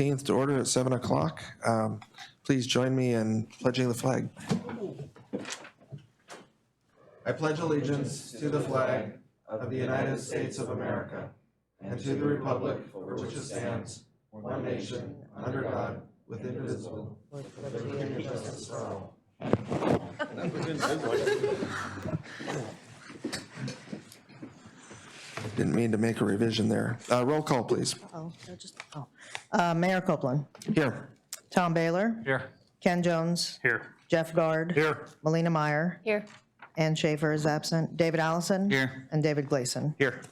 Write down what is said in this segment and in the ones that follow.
To order at 7 o'clock. Please join me in pledging the flag. I pledge allegiance to the flag of the United States of America and to the republic for which it stands, one nation, under God, with indivisible, with liberty and justice for all. Didn't mean to make a revision there. Roll call, please. Mayor Copeland. Here. Tom Baylor. Here. Ken Jones. Here. Jeff Guard. Here. Melina Meyer. Here. Ann Schaefer is absent. David Allison. Here. And David Gleason. Here.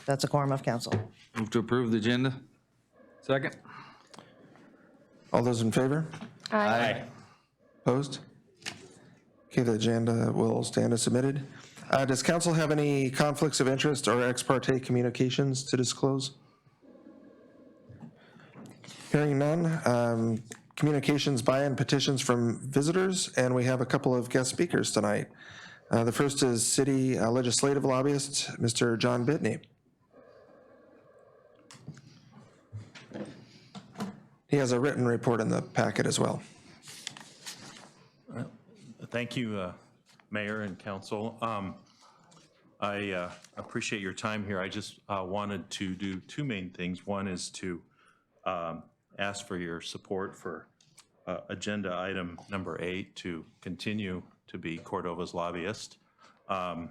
That's a quorum of council. Move to approve the agenda. Second. All those in favor? Aye. Opposed? Okay, the agenda will stand as submitted. Does council have any conflicts of interest or ex parte communications to disclose? Hearing none. Communications by and petitions from visitors, and we have a couple of guest speakers tonight. The first is City Legislative Lobbyist, Mr. John Bitney. He has a written report in the packet as well. Thank you, Mayor and Council. I appreciate your time here. I just wanted to do two main things. One is to ask for your support for agenda item number 8 to continue to be Cordova's lobbyist. My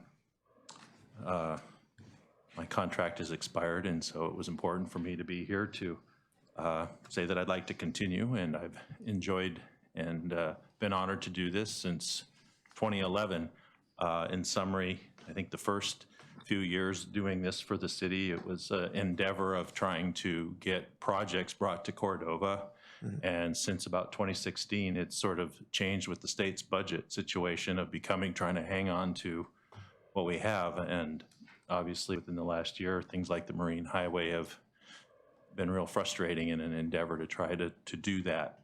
contract is expired, and so it was important for me to be here to say that I'd like to continue, and I've enjoyed and been honored to do this since 2011. In summary, I think the first few years doing this for the city, it was an endeavor of trying to get projects brought to Cordova. And since about 2016, it's sort of changed with the state's budget situation of trying to hang on to what we have. And obviously within the last year, things like the Marine Highway have been real frustrating in an endeavor to try to do that.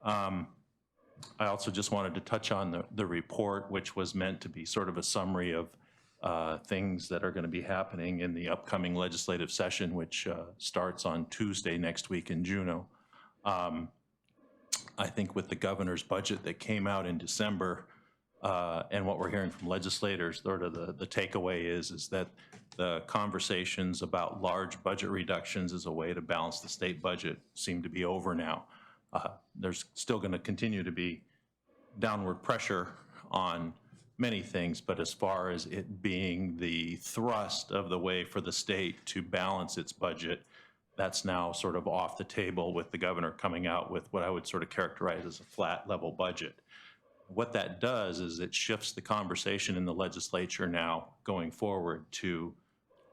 I also just wanted to touch on the report, which was meant to be sort of a summary of things that are going to be happening in the upcoming legislative session, which starts on Tuesday next week in Juneau. I think with the governor's budget that came out in December and what we're hearing from legislators, sort of the takeaway is that the conversations about large budget reductions as a way to balance the state budget seem to be over now. There's still going to continue to be downward pressure on many things, but as far as it being the thrust of the way for the state to balance its budget, that's now sort of off the table with the governor coming out with what I would sort of characterize as a flat level budget. What that does is it shifts the conversation in the legislature now going forward to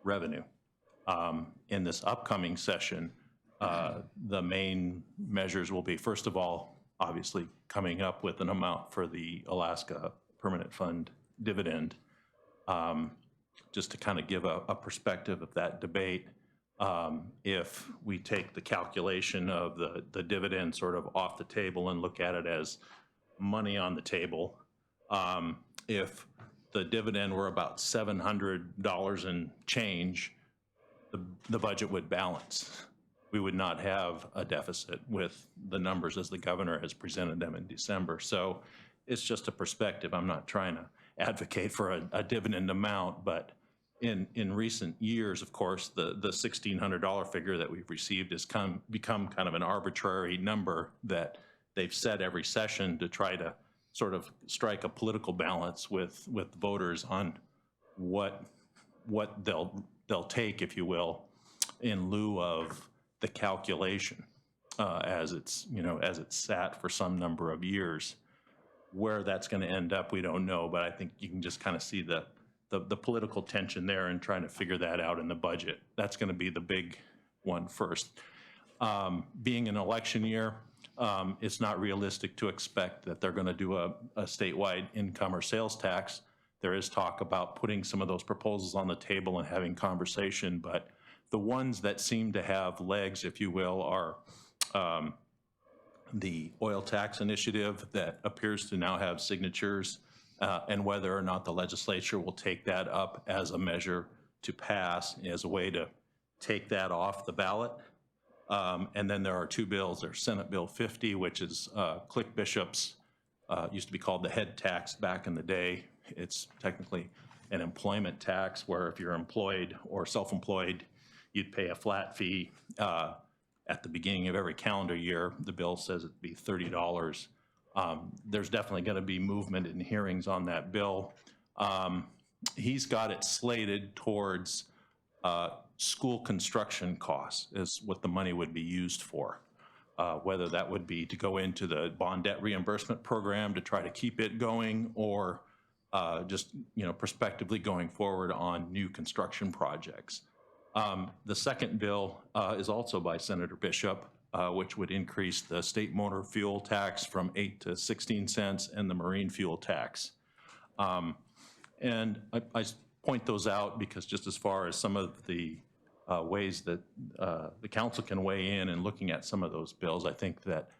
revenue. In this upcoming session, the main measures will be, first of all, obviously coming up with an amount for the Alaska Permanent Fund dividend. Just to kind of give a perspective of that debate, if we take the calculation of the dividend sort of off the table and look at it as money on the table, if the dividend were about $700 and change, the budget would balance. We would not have a deficit with the numbers as the governor has presented them in December. So it's just a perspective. I'm not trying to advocate for a dividend amount, but in recent years, of course, the $1,600 figure that we've received has become kind of an arbitrary number that they've set every session to try to sort of strike a political balance with voters on what they'll take, if you will, in lieu of the calculation as it's sat for some number of years. Where that's going to end up, we don't know, but I think you can just kind of see the political tension there and trying to figure that out in the budget. That's going to be the big one first. Being an election year, it's not realistic to expect that they're going to do a statewide income or sales tax. There is talk about putting some of those proposals on the table and having conversation, but the ones that seem to have legs, if you will, are the oil tax initiative that appears to now have signatures, and whether or not the legislature will take that up as a measure to pass as a way to take that off the ballot. And then there are two bills. There's Senate Bill 50, which is Click Bishops, used to be called the head tax back in the day. It's technically an employment tax where if you're employed or self-employed, you'd pay a flat fee at the beginning of every calendar year. The bill says it'd be $30. There's definitely going to be movement in hearings on that bill. He's got it slated towards school construction costs is what the money would be used for. Whether that would be to go into the bond debt reimbursement program to try to keep it going, or just, prospectively going forward on new construction projects. The second bill is also by Senator Bishop, which would increase the state motor fuel tax from 8 to 16 cents and the marine fuel tax. And I point those out because just as far as some of the ways that the council can weigh in and looking at some of those bills, I think that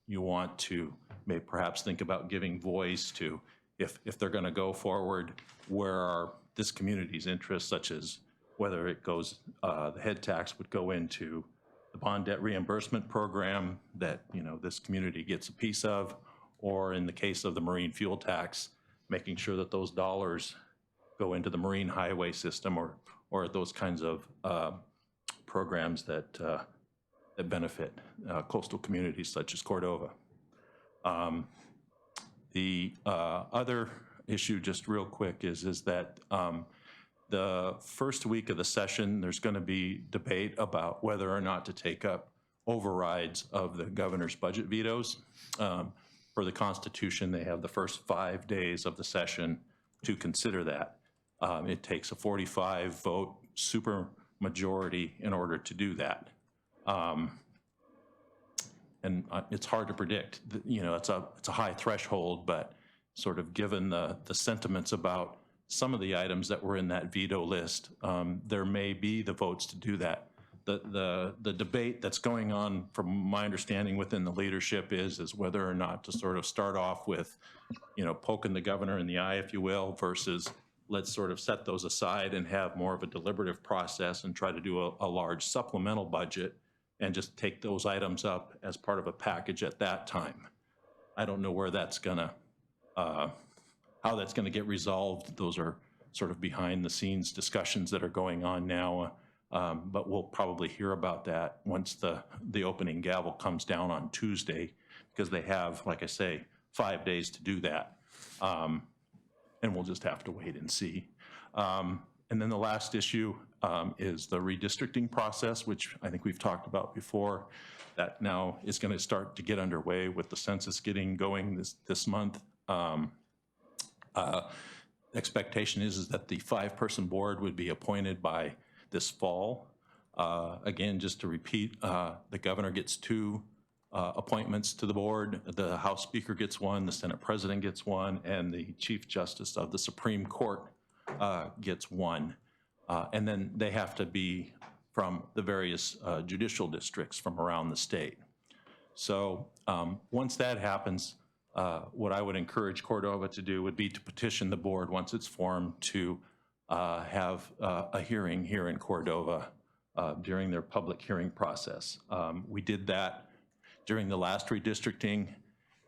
you want to maybe perhaps think about giving voice to if they're going to go forward, where are this community's interests, such as whether it goes, the head tax would go into the bond debt reimbursement program that, this community gets a piece of, or in the case of the marine fuel tax, making sure that those dollars go into the marine highway system or those kinds of programs that benefit coastal communities such as Cordova. The other issue, just real quick, is that the first week of the session, there's going to be debate about whether or not to take up overrides of the governor's budget vetoes. For the Constitution, they have the first 5 days of the session to consider that. It takes a 45-vote supermajority in order to do that. And it's hard to predict. It's a high threshold, but sort of given the sentiments about some of the items that were in that veto list, there may be the votes to do that. The debate that's going on, from my understanding within the leadership, is whether or not to sort of start off with, poking the governor in the eye, if you will, versus let's sort of set those aside and have more of a deliberative process and try to do a large supplemental budget and just take those items up as part of a package at that time. I don't know where that's gonna, how that's gonna get resolved. Those are sort of behind the scenes discussions that are going on now, but we'll probably hear about that once the opening gavel comes down on Tuesday, because they have, like I say, 5 days to do that. And we'll just have to wait and see. And then the last issue is the redistricting process, which I think we've talked about before. That now is going to start to get underway with the census getting going this month. Expectation is that the 5-person board would be appointed by this fall. Again, just to repeat, the governor gets 2 appointments to the board. The House Speaker gets 1, the Senate President gets 1, and the Chief Justice of the Supreme Court gets 1. And then they have to be from the various judicial districts from around the state. So once that happens, what I would encourage Cordova to do would be to petition the board, once it's formed, to have a hearing here in Cordova during their public hearing process. We did that during the last redistricting,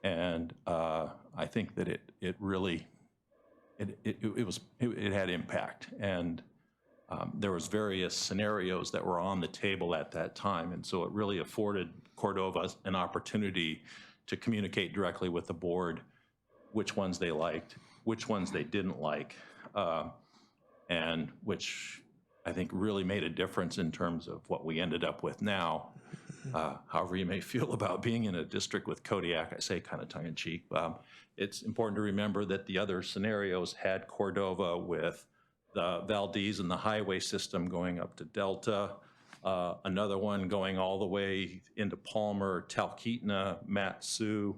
and I think that it really had impact, and there was various scenarios that were on the table at that time, and so it really afforded Cordova an opportunity to communicate directly with the board which ones they liked, which ones they didn't like, and which I think really made a difference in terms of what we ended up with now. However you may feel about being in a district with Kodiak, I say kind of tongue-in-cheek. It's important to remember that the other scenarios had Cordova with the Valdez and the highway system going up to Delta, another one going all the way into Palmer, Talkeetna, Mat-Su,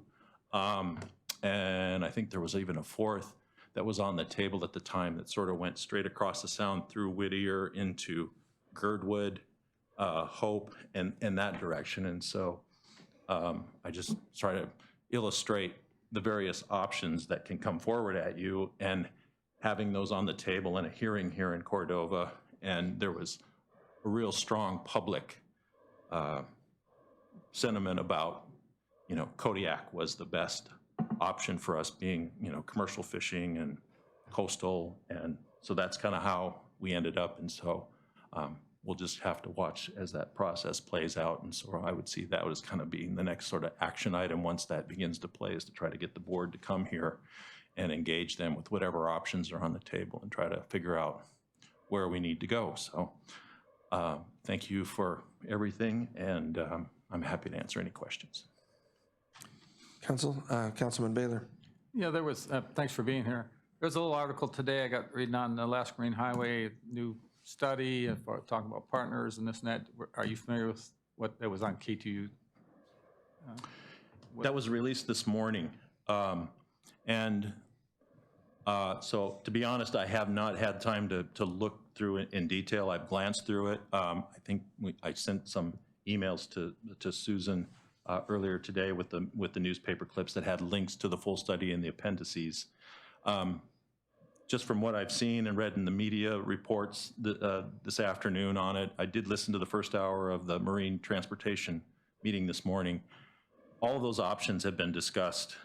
and I think there was even a 4th that was on the table at the time that sort of went straight across the sound through Whittier into Girdwood, Hope, and that direction. And so I just try to illustrate the various options that can come forward at you, and having those on the table in a hearing here in Cordova. And there was a real strong public sentiment about, Kodiak was the best option for us, being, commercial fishing and coastal, and so that's kind of how we ended up, and so we'll just have to watch as that process plays out, and so I would see that as kind of being the next sort of action item once that begins to play, is to try to get the board to come here and engage them with whatever options are on the table and try to figure out where we need to go. So thank you for everything, and I'm happy to answer any questions. Councilman Baylor. Yeah, there was, thanks for being here. There was a little article today I got reading on the Alaska Marine Highway, new study, talking about partners and this and that. Are you familiar with what that was on KTU? That was released this morning. So to be honest, I have not had time to look through it in detail. I've glanced through it. I think I sent some emails to Susan earlier today with the newspaper clips that had links to the full study and the appendices. Just from what I've seen and read in the media reports this afternoon on it, I did listen to the first hour of the Marine Transportation meeting this morning. All of those options have been discussed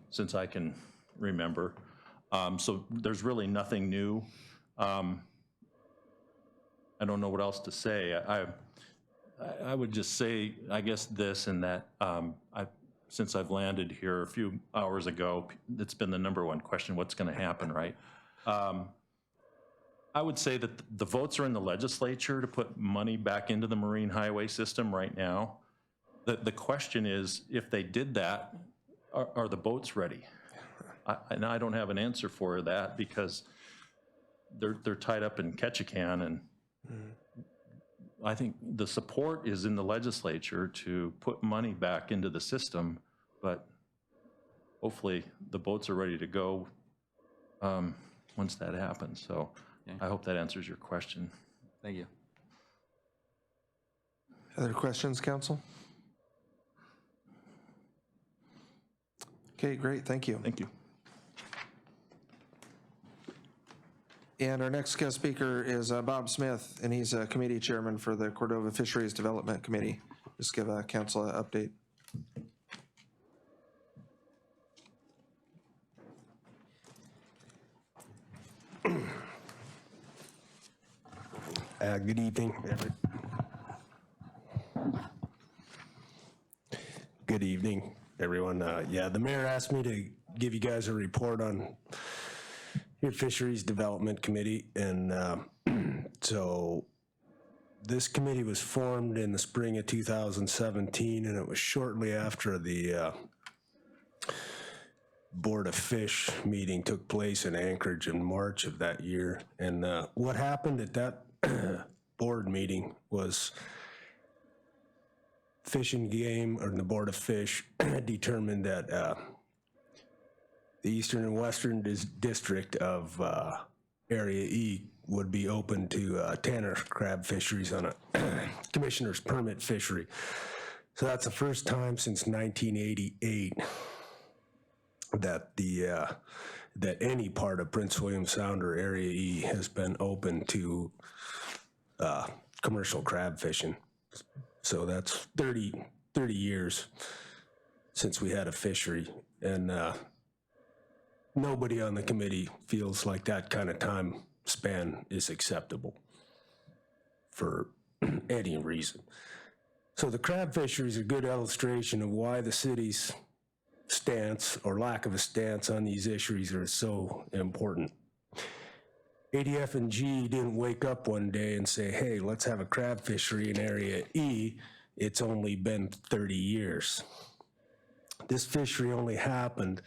since I can remember. So there's really nothing new. I don't know what else to say. I would just say, I guess this and that, since I've landed here a few hours ago, it's been the number one question, what's going to happen, right? I would say that the votes are in the legislature to put money back into the marine highway system right now. The question is, if they did that, are the boats ready? And I don't have an answer for that because they're tied up in Ketchikan, and I think the support is in the legislature to put money back into the system, but hopefully the boats are ready to go once that happens. So I hope that answers your question. Thank you. Other questions, council? Okay, great, thank you. Thank you. And our next guest speaker is Bob Smith, and he's a committee chairman for the Cordova Fisheries Development Committee. Just give council an update. Good evening. Good evening, everyone. Yeah, the mayor asked me to give you guys a report on your Fisheries Development Committee, and so this committee was formed in the spring of 2017, and it was shortly after the Board of Fish meeting took place in Anchorage in March of that year. And what happened at that board meeting was Fish and Game, or the Board of Fish, determined that the Eastern and Western District of Area E would be open to Tanner crab fisheries on a commissioner's permit fishery. So that's the first time since 1988 that that any part of Prince William Sound or Area E has been open to commercial crab fishing. So that's 30 years since we had a fishery, and nobody on the committee feels like that kind of time span is acceptable for any reason. So the crab fishery is a good illustration of why the city's stance or lack of a stance on these issues are so important. ADF&G didn't wake up one day and say, hey, let's have a crab fishery in Area E. It's only been 30 years. This fishery only happened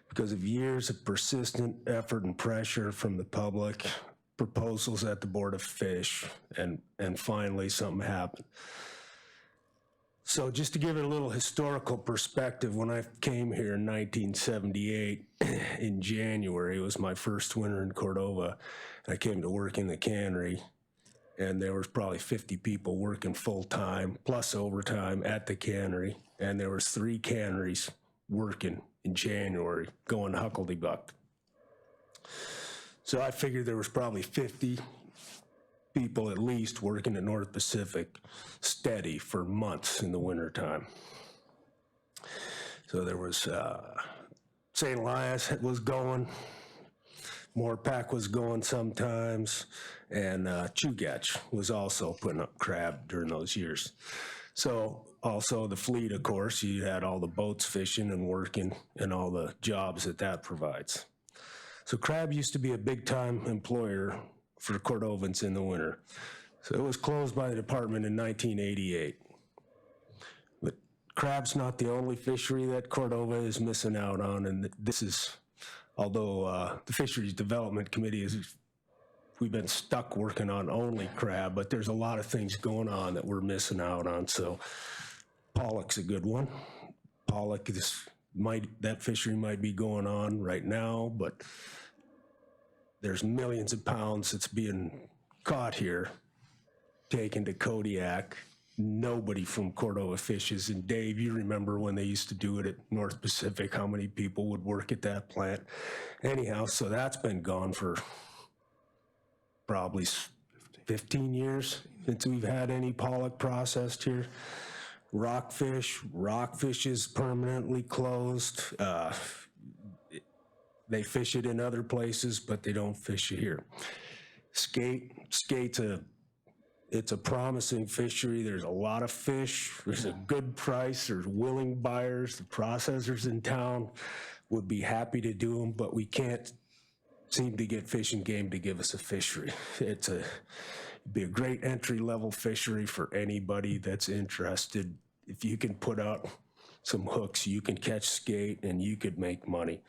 because of years of persistent effort and pressure from the public, proposals at the Board of Fish, and finally something happened. So just to give it a little historical perspective, when I came here in 1978, in January, it was my first winter in Cordova, and I came to work in the cannery, and there was probably 50 people working full-time, plus overtime at the cannery, and there was 3 canneries working in January, going huckledybuck. So I figured there was probably 50 people at least working at North Pacific steady for months in the wintertime. So there was St. Elias was going, Moorpack was going sometimes, and Chugach was also putting up crab during those years. So also the fleet, of course, you had all the boats fishing and working and all the jobs that that provides. So crab used to be a big-time employer for Cordovans in the winter. So it was closed by the department in 1988. But crab's not the only fishery that Cordova is missing out on, and this is, although the Fisheries Development Committee we've been stuck working on only crab, but there's a lot of things going on that we're missing out on. So pollock's a good one. Pollock, that fishery might be going on right now, but there's millions of pounds that's being caught here, taken to Kodiak. Nobody from Cordova fishes. And Dave, you remember when they used to do it at North Pacific, how many people would work at that plant? Anyhow, so that's been gone for probably 15 years since we've had any pollock processed here. Rockfish is permanently closed. They fish it in other places, but they don't fish it here. Skate's it's a promising fishery. There's a lot of fish. There's a good price. There's willing buyers. The processors in town would be happy to do them, but we can't seem to get Fish and Game to give us a fishery. It'd be a great entry-level fishery for anybody that's interested. If you can put out some hooks, you can catch skate, and you could make money.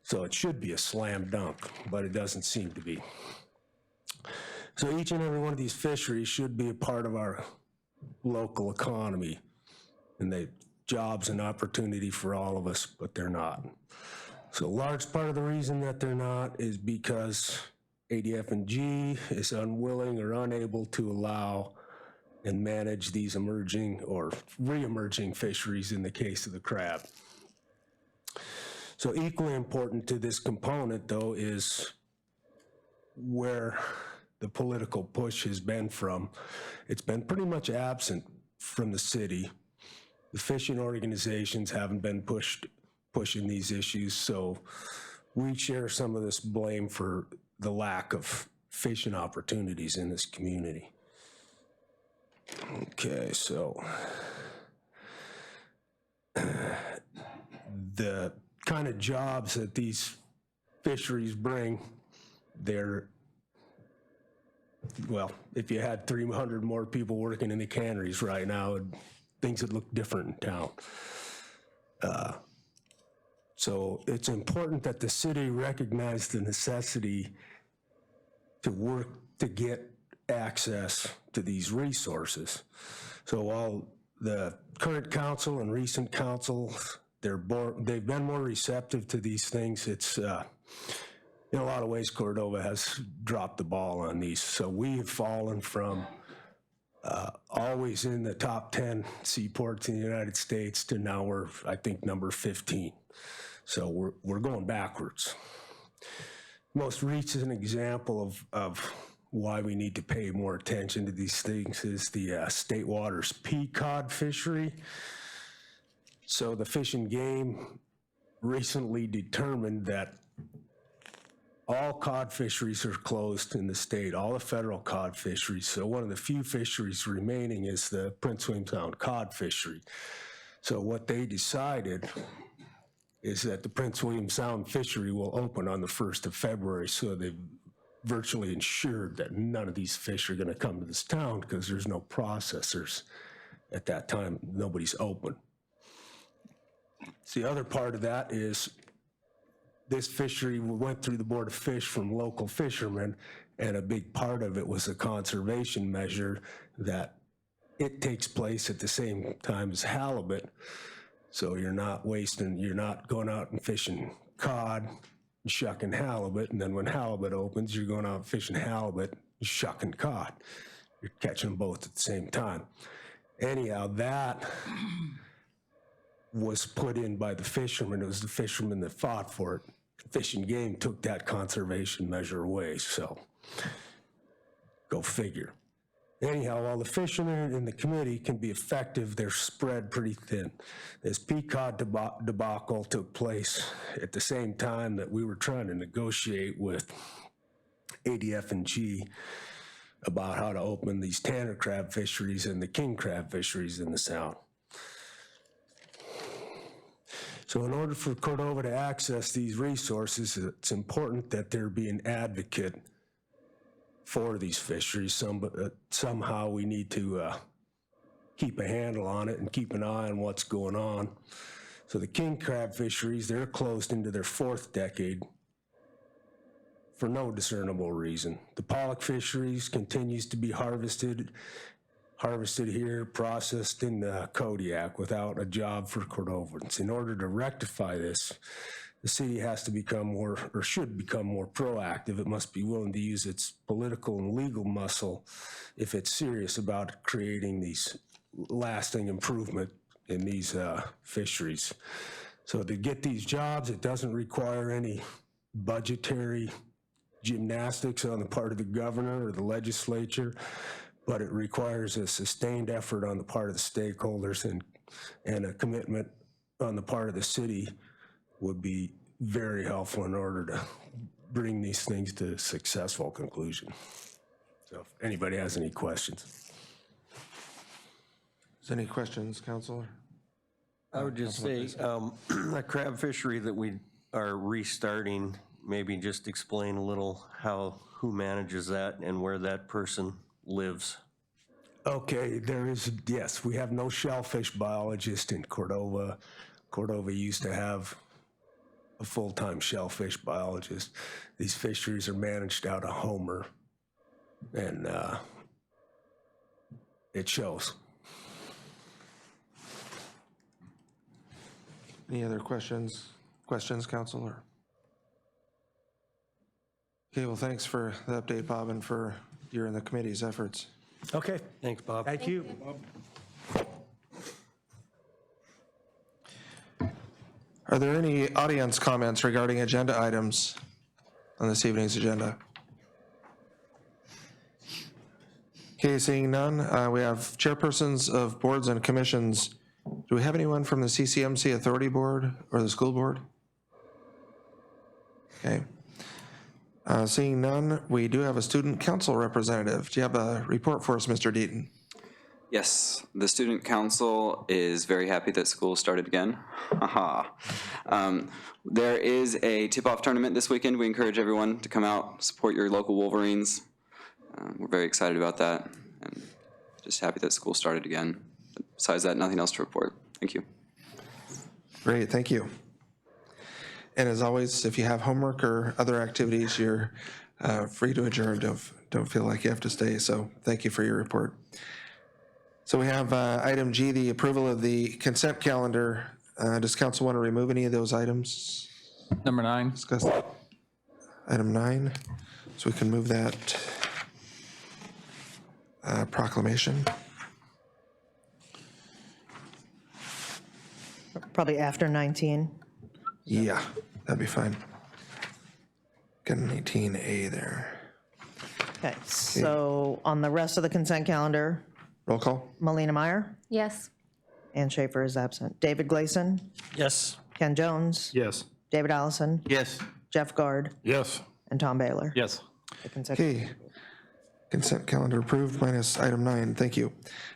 So it should be a slam dunk, but it doesn't seem to be. So each and every one of these fisheries should be a part of our local economy, and they jobs and opportunity for all of us, but they're not. So a large part of the reason that they're not is because ADF&G is unwilling or unable to allow and manage these emerging or re-emerging fisheries in the case of the crab. So equally important to this component, though, is where the political push has been from. It's been pretty much absent from the city. The fishing organizations haven't been pushing these issues, so we share some of this blame for the lack of fishing opportunities in this community. Okay, so the kind of jobs that these fisheries bring, well, if you had 300 more people working in the canneries right now, things would look different in town. So it's important that the city recognize the necessity to work to get access to these resources. So while the current council and recent councils, they've been more receptive to these things, it's in a lot of ways Cordova has dropped the ball on these. So we have fallen from always in the top 10 seaports in the United States to now we're, I think, number 15. So we're going backwards. Most recent example of why we need to pay more attention to these things is the State Waters pea cod fishery. So the Fish and Game recently determined that all cod fisheries are closed in the state, all the federal cod fisheries. So one of the few fisheries remaining is the Prince William Sound cod fishery. So what they decided is that the Prince William Sound fishery will open on the 1st of February. So they've virtually ensured that none of these fish are gonna come to this town because there's no processors at that time, nobody's open. So the other part of that is this fishery went through the Board of Fish from local fishermen, and a big part of it was a conservation measure that it takes place at the same time as halibut. So you're not going out and fishing cod, and shucking halibut, and then when halibut opens, you're going out fishing halibut, and shucking cod. You're catching them both at the same time. Anyhow, that was put in by the fishermen. It was the fishermen that fought for it. Fish and Game took that conservation measure away. So Go figure. Anyhow, while the fishermen in the committee can be effective, they're spread pretty thin. This Pequod debacle took place at the same time that we were trying to negotiate with ADF&G about how to open these tanner crab fisheries and the king crab fisheries in the Sound. So in order for Cordova to access these resources, it's important that there be an advocate for these fisheries. Somehow we need to keep a handle on it and keep an eye on what's going on. So the king crab fisheries, they're closed into their 4th decade for no discernible reason. The pollock fisheries continues to be harvested here, processed in Kodiak without a job for Cordovans. In order to rectify this, the city has to become more, or should become more proactive. It must be willing to use its political and legal muscle if it's serious about creating these lasting improvement in these fisheries. So to get these jobs, it doesn't require any budgetary gymnastics on the part of the governor or the legislature, but it requires a sustained effort on the part of the stakeholders, and a commitment on the part of the city would be very helpful in order to bring these things to a successful conclusion. So if anybody has any questions. Is there any questions, Counselor? I would just say, the crab fishery that we are restarting, maybe just explain a little who manages that and where that person lives. Okay, yes, we have no shellfish biologist in Cordova. Cordova used to have a full-time shellfish biologist. These fisheries are managed out of Homer, and it shows. Any other questions? Questions, Counselor? Okay, well, thanks for the update, Bob, and for your and the committee's efforts. Okay. Thanks, Bob. Thank you. Are there any audience comments regarding agenda items on this evening's agenda? Okay, seeing none, we have chairpersons of boards and commissions. Do we have anyone from the CCMC Authority Board or the school board? Okay. Seeing none, we do have a student council representative. Do you have a report for us, Mr. Deaton? Yes, the student council is very happy that school started again. Haha. There is a tip-off tournament this weekend. We encourage everyone to come out, support your local Wolverines. We're very excited about that, and just happy that school started again. Besides that, nothing else to report. Thank you. Great, thank you. And as always, if you have homework or other activities, you're free to adjourn. Don't feel like you have to stay, so thank you for your report. So we have item G, the approval of the consent calendar. Does council want to remove any of those items? Number 9. Discuss item 9, so we can move that proclamation. Probably after 19. Yeah, that'd be fine. Got an 18A there. Okay, so on the rest of the consent calendar, Roll call? Melina Meyer, Yes. Ann Schaefer is absent. David Gleason, Yes. Ken Jones, Yes. David Allison, Yes. Jeff Guard, Yes. and Tom Baylor. Yes. The consent- Okay. Consent calendar approved minus item 9. Thank you.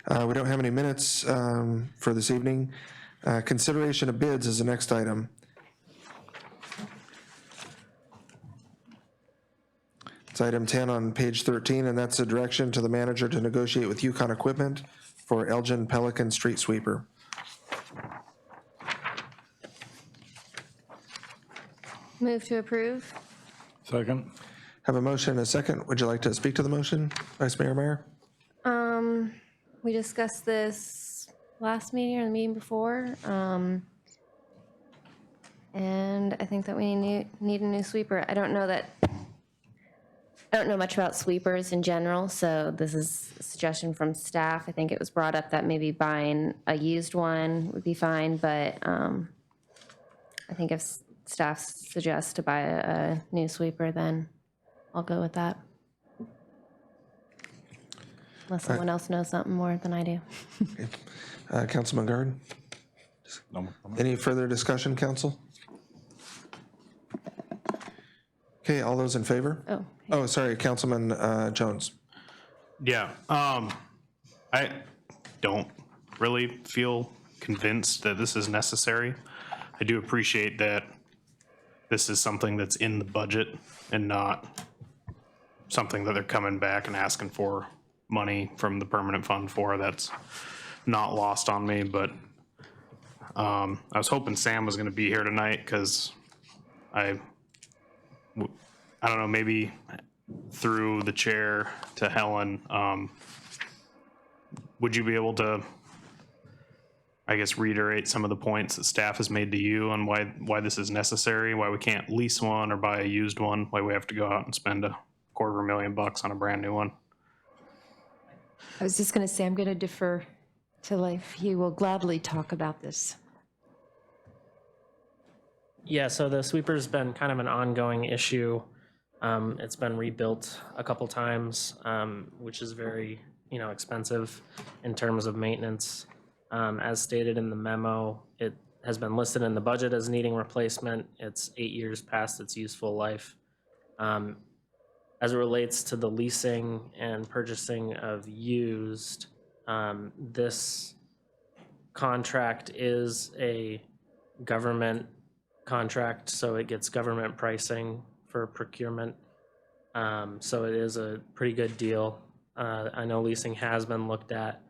We don't have any minutes for this evening. Consideration of bids is the next item. It's item 10 on page 13, and that's a direction to the manager to negotiate with Yukon Equipment for Elgin Pelican Street Sweeper. Move to approve. Second. Have a motion and a second. Would you like to speak to the motion, Vice Mayor Meyer? We discussed this last meeting or the meeting before. And I think that we need a new sweeper. I don't know much about sweepers in general, so this is a suggestion from staff. I think it was brought up that maybe buying a used one would be fine, but I think if staff suggests to buy a new sweeper, then I'll go with that. unless someone else knows something more than I do. Councilman Guard? Any further discussion, council? Okay, all those in favor? Oh, Oh, sorry, Councilman Jones. Yeah, I don't really feel convinced that this is necessary. I do appreciate that this is something that's in the budget and not something that they're coming back and asking for money from the permanent fund for. That's not lost on me, but I was hoping Sam was gonna be here tonight, because I don't know, maybe through the chair to Helen, would you be able to, I guess, reiterate some of the points that staff has made to you on why this is necessary, why we can't lease one or buy a used one, why we have to go out and spend $250,000 on a brand new one? I was just going to say, I'm going to defer to Leif. He will gladly talk about this. Yeah, so the sweeper's been kind of an ongoing issue. It's been rebuilt a couple times, which is very, expensive in terms of maintenance. As stated in the memo, it has been listed in the budget as needing replacement. It's 8 years past its useful life. As it relates to the leasing and purchasing of used, this contract is a government contract, so it gets government pricing for procurement. So it is a pretty good deal. I know leasing has been looked at,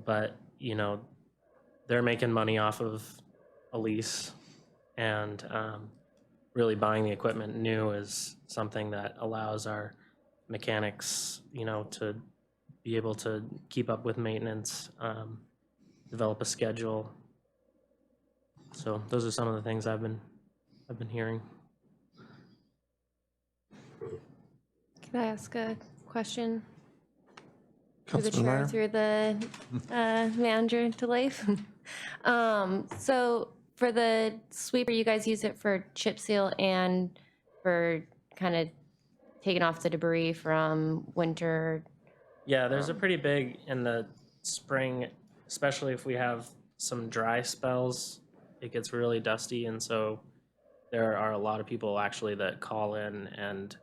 but they're making money off of a lease, and really buying the equipment new is something that allows our mechanics, to be able to keep up with maintenance, develop a schedule. So those are some of the things I've been hearing. Can I ask a question? Through the Councilman chair, Meyer? through the manager to Leif. So for the sweeper, you guys use it for chip seal and for kind of taking off the debris from winter. Yeah, there's a pretty big in the spring, especially if we have some dry spells, it gets really dusty. And so there are a lot of people actually that call in, and,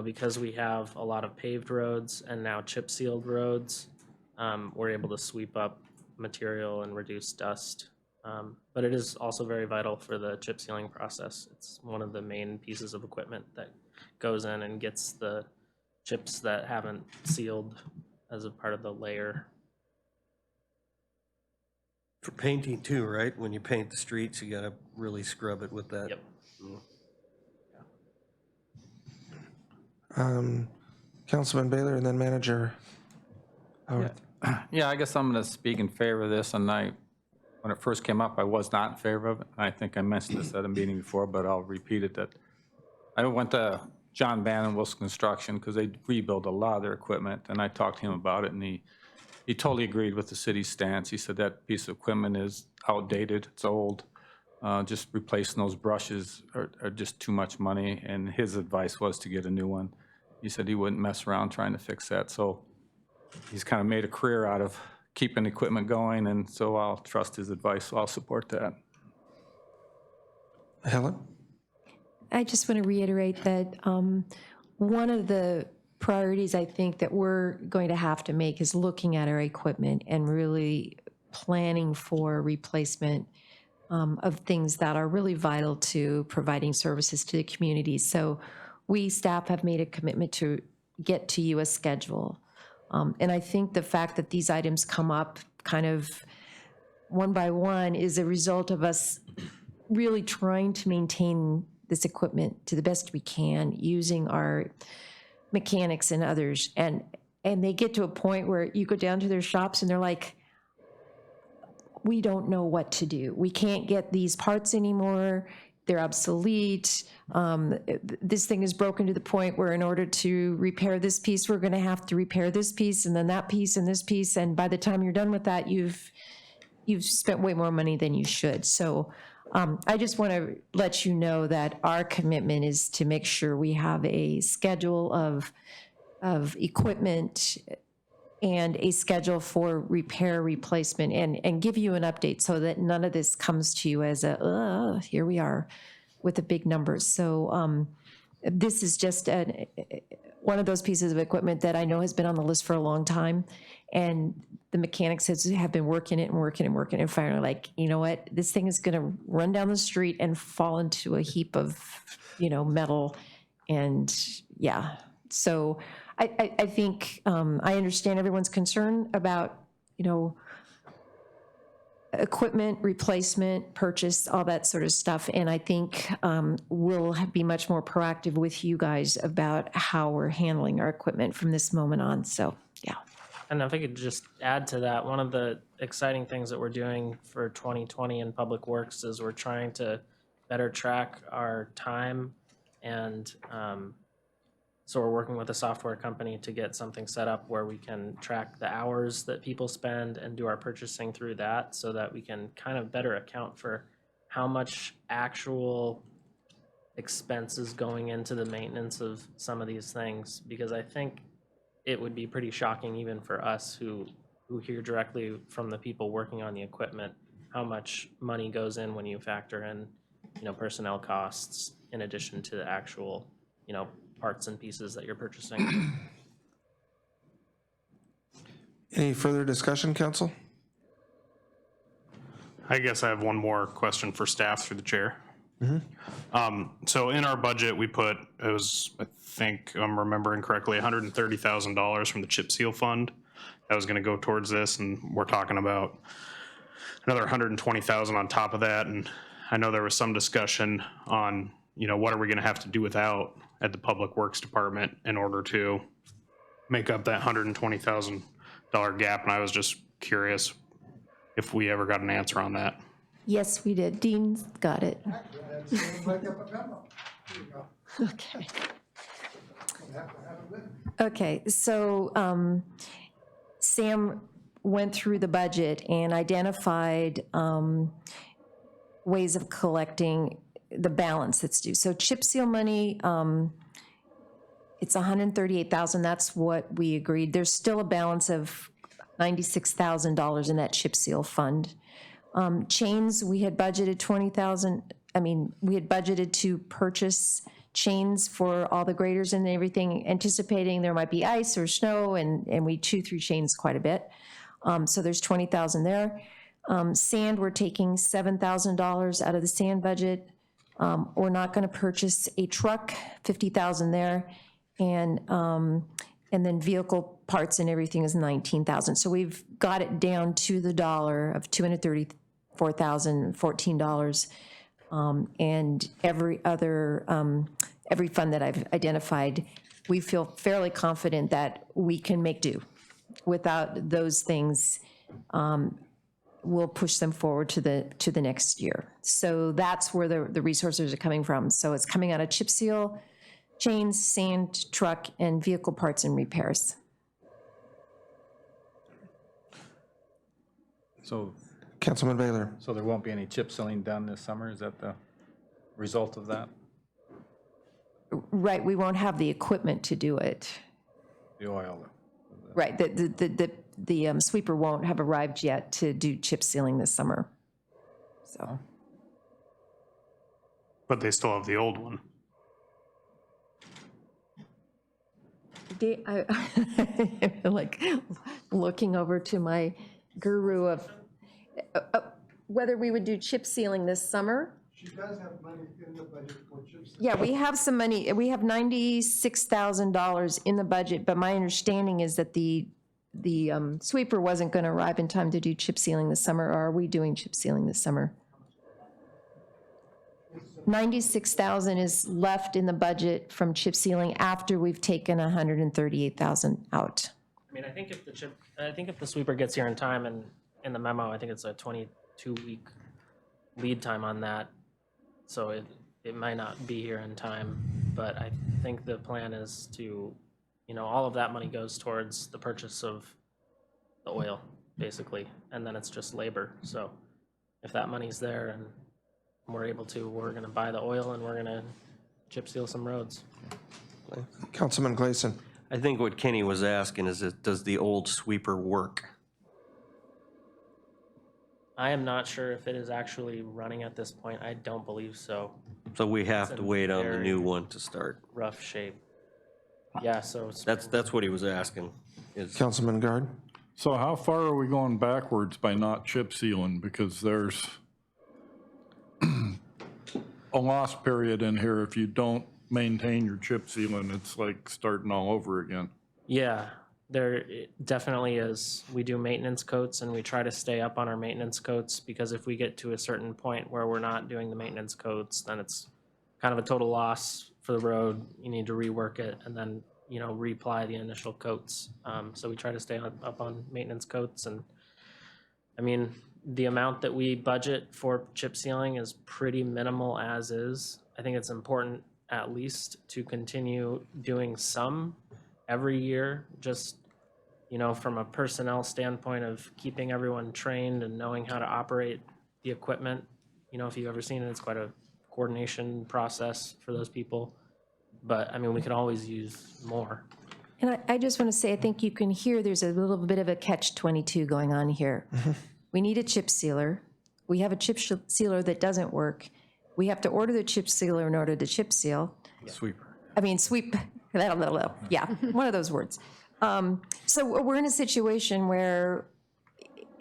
because we have a lot of paved roads and now chip sealed roads, we're able to sweep up material and reduce dust. But it is also very vital for the chip sealing process. It's one of the main pieces of equipment that goes in and gets the chips that haven't sealed as a part of the layer. For painting too, right? When you paint the streets, you gotta really scrub it with that. Yep. Councilman Baylor and then Manager Howard. Yeah, I guess I'm going to speak in favor of this, and when it first came up, I was not in favor of it. I think I mentioned this at a meeting before, but I'll repeat it, that I went to John Bannon Wilson Construction because they rebuild a lot of their equipment, and I talked to him about it, and he totally agreed with the city's stance. He said that piece of equipment is outdated, it's old. Just replacing those brushes are just too much money, and his advice was to get a new one. He said he wouldn't mess around trying to fix that, so he's kind of made a career out of keeping equipment going, and so I'll trust his advice, so I'll support that. Helen? I just want to reiterate that one of the priorities I think that we're going to have to make is looking at our equipment and really planning for replacement of things that are really vital to providing services to the community. So we staff have made a commitment to get to you a schedule. And I think the fact that these items come up kind of one by one is a result of us really trying to maintain this equipment to the best we can, using our mechanics and others. And they get to a point where you go down to their shops and they're like, we don't know what to do. We can't get these parts anymore. They're obsolete. This thing is broken to the point where in order to repair this piece, we're going to have to repair this piece and then that piece and this piece. And by the time you're done with that, you've spent way more money than you should. So I just want to let you know that our commitment is to make sure we have a schedule of equipment and a schedule for repair, replacement, and give you an update so that none of this comes to you as a, here we are with the big numbers. So this is just one of those pieces of equipment that I know has been on the list for a long time. And the mechanics have been working it and working and working and finally like, you know what, this thing is gonna run down the street and fall into a heap of, metal. And yeah, so I think I understand everyone's concern about, equipment, replacement, purchase, all that sort of stuff. And I think we'll be much more proactive with you guys about how we're handling our equipment from this moment on. So, yeah. And if I could just add to that, one of the exciting things that we're doing for 2020 in Public Works is we're trying to better track our time. And so we're working with a software company to get something set up where we can track the hours that people spend and do our purchasing through that so that we can kind of better account for how much actual expense is going into the maintenance of some of these things. Because I think it would be pretty shocking even for us who hear directly from the people working on the equipment, how much money goes in when you factor in, personnel costs in addition to the actual, parts and pieces that you're purchasing. Any further discussion, council? I guess I have one more question for staff through the chair. So in our budget, we put, it was, I think I'm remembering correctly, $130,000 from the chip seal fund. That was gonna go towards this, and we're talking about another $120,000 on top of that. And I know there was some discussion on, what are we gonna have to do without at the Public Works Department in order to make up that $120,000 gap. And I was just curious if we ever got an answer on that. Yes, we did. Dean's got it. Okay. Okay, so Sam went through the budget and identified ways of collecting the balance that's due. So chip seal money, it's $138,000. That's what we agreed. There's still a balance of $96,000 in that chip seal fund. Chains, we had budgeted $20,000. We had budgeted to purchase chains for all the graders and everything, anticipating there might be ice or snow, and we chew through chains quite a bit. So there's $20,000 there. Sand, we're taking $7,000 out of the sand budget. We're not going to purchase a truck, $50,000 there, and then vehicle parts and everything is $19,000. So we've got it down to the dollar of $234,014, and every other every fund that I've identified, we feel fairly confident that we can make do. Without those things, we'll push them forward to the next year. So that's where the resources are coming from. So it's coming out of chip seal, chains, sand, truck, and vehicle parts and repairs. So, Councilman Baylor. so there won't be any chip sealing done this summer? Is that the result of that? Right, we won't have the equipment to do it. The oil? Right, the sweeper won't have arrived yet to do chip sealing this summer. So, But they still have the old one. I'm like looking over to my guru of whether we would do chip sealing this summer. She does have money in the budget for chips. Yeah, we have some money. We have $96,000 in the budget, but my understanding is that the sweeper wasn't going to arrive in time to do chip sealing this summer. Or are we doing chip sealing this summer? 96,000 is left in the budget from chip sealing after we've taken 138,000 out. I think if the sweeper gets here in time, and in the memo, I think it's a 22-week lead time on that. So it might not be here in time, but I think the plan is to, all of that money goes towards the purchase of the oil, basically, and then it's just labor. So if that money's there and we're able to, we're gonna buy the oil and we're gonna chip seal some roads. Councilman Gleason. I think what Kenny was asking is, does the old sweeper work? I am not sure if it is actually running at this point. I don't believe so. So we have It's to in wait on the very- new one to start. Rough shape. Yeah, so That's what he was asking. Is Councilman Guard? So how far are we going backwards by not chip sealing? Because there's a loss period in here. If you don't maintain your chip sealing, it's like starting all over again. yeah, there definitely is. We do maintenance coats and we try to stay up on our maintenance coats because if we get to a certain point where we're not doing the maintenance coats, then it's kind of a total loss for the road. You need to rework it and then, you know, reapply the initial coats. So we try to stay up on maintenance coats. And I mean, the amount that we budget for chip sealing is pretty minimal as is. I think it's important at least to continue doing some every year, just, you know, from a personnel standpoint of keeping everyone trained and knowing how to operate the equipment. You know, if you've ever seen it, it's quite a coordination process for those people. But I mean, we could always use more. And I just want to say, I think you can hear there's a little bit of a catch-22 going on here. We need a chip sealer. We have a chip sealer that doesn't work. We have to order the chip sealer in order to chip seal. Sweeper. I mean, sweep, yeah, one of those words. So we're in a situation where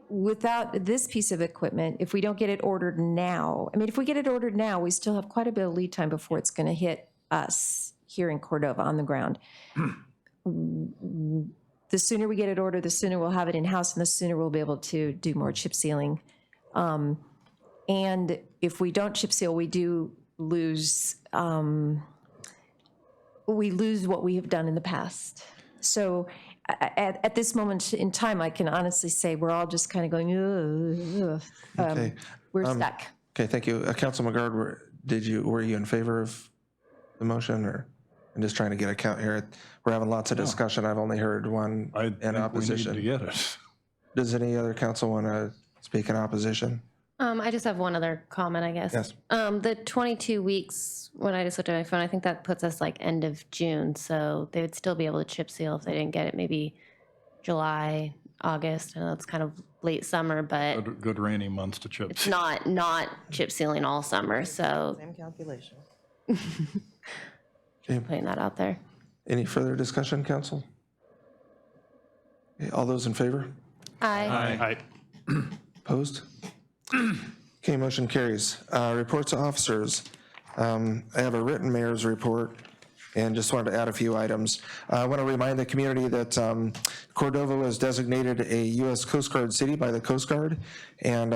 without this piece of equipment, if we don't get it ordered now, I mean, if we get it ordered now, we still have quite a bit of lead time before it's going to hit us here in Cordova on the ground. The sooner we get it ordered, the sooner we'll have it in-house and the sooner we'll be able to do more chip sealing. And if we don't chip seal, we do lose, what we have done in the past. So at this moment in time, I can honestly say we're all just kind of going, ugh. Okay. We're stuck. Okay, thank you. Councilman Guard, were you in favor of the motion, or? I'm just trying to get a count here. We're having lots of discussion. I've only heard one I in think we need opposition. to get it. Does any other council want to speak in opposition? I just have one other comment, I guess. Yes. The 22 weeks, when I just looked at my phone, I think that puts us like end of June. So they would still be able to chip seal if they didn't get it maybe July, August. I know it's kind of late summer, but Good rainy months to chip. it's not chip sealing all summer. So Same calculation. putting that out there. Any further discussion, council? Okay, all those in favor? Aye. Opposed? Okay, motion carries. Reports to officers. I have a written mayor's report and just wanted to add a few items. I want to remind the community that Cordova was designated a U.S. Coast Guard city by the Coast Guard, and